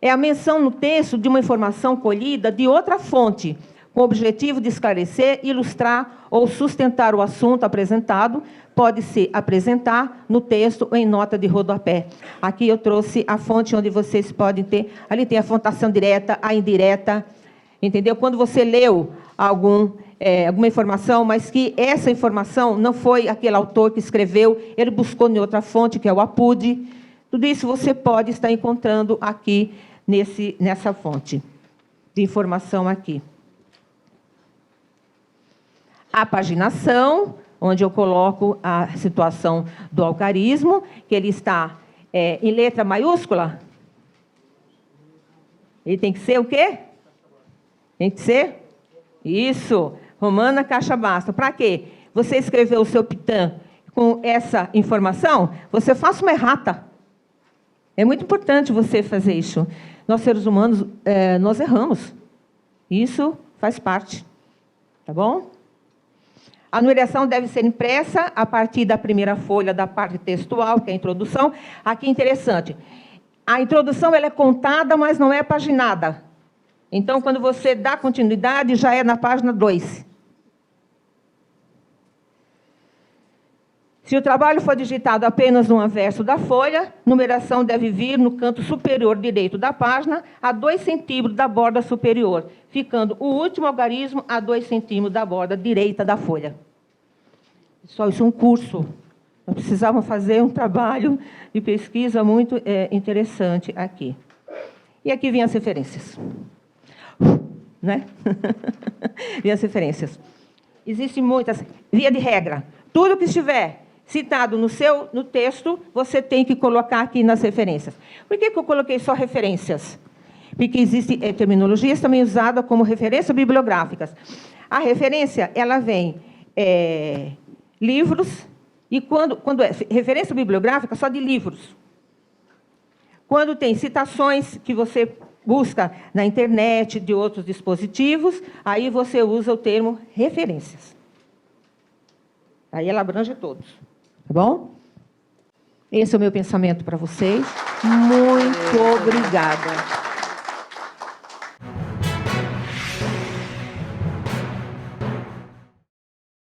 É a menção no texto de uma informação colhida de outra fonte, com o objetivo de esclarecer, ilustrar ou sustentar o assunto apresentado, pode-se apresentar no texto ou em nota de rodapé. Aqui eu trouxe a fonte onde vocês podem ter, ali tem a fontação direta, a indireta, entendeu? Quando você leu alguma informação, mas que essa informação não foi aquele autor que escreveu, ele buscou em outra fonte, que é o APUD, tudo isso você pode estar encontrando aqui nessa fonte de informação aqui. A paginação, onde eu coloco a situação do algarismo, que ele está em letra maiúscula. Ele tem que ser o quê? Tem que ser? Isso, Romana Caixa Basta. Para quê? Você escreveu o seu PITAM com essa informação, você faça uma errata. É muito importante você fazer isso. Nós, seres humanos, nós erramos. Isso faz parte. Tá bom? A numeração deve ser impressa a partir da primeira folha da parte textual, que é a introdução. Aqui é interessante. A introdução ela é contada, mas não é paginada. Então, quando você dá continuidade, já é na página 2. Se o trabalho for digitado apenas no anverso da folha, numeração deve vir no canto superior direito da página, a 2 centímetros da borda superior, ficando o último algarismo a 2 centímetros da borda direita da folha. Pessoal, isso é um curso. Nós precisávamos fazer um trabalho de pesquisa muito interessante aqui. E aqui vem as referências. Né? Vem as referências. Existem muitas, via de regra, tudo que estiver citado no texto, você tem que colocar aqui nas referências. Por que eu coloquei só referências? Porque existem terminologias também usadas como referências bibliográficas. A referência, ela vem livros, e quando é referência bibliográfica, só de livros. Quando tem citações que você busca na internet, de outros dispositivos, aí você usa o termo referências. Aí ela abrange todos. Tá bom? Esse é o meu pensamento para vocês. Muito obrigada.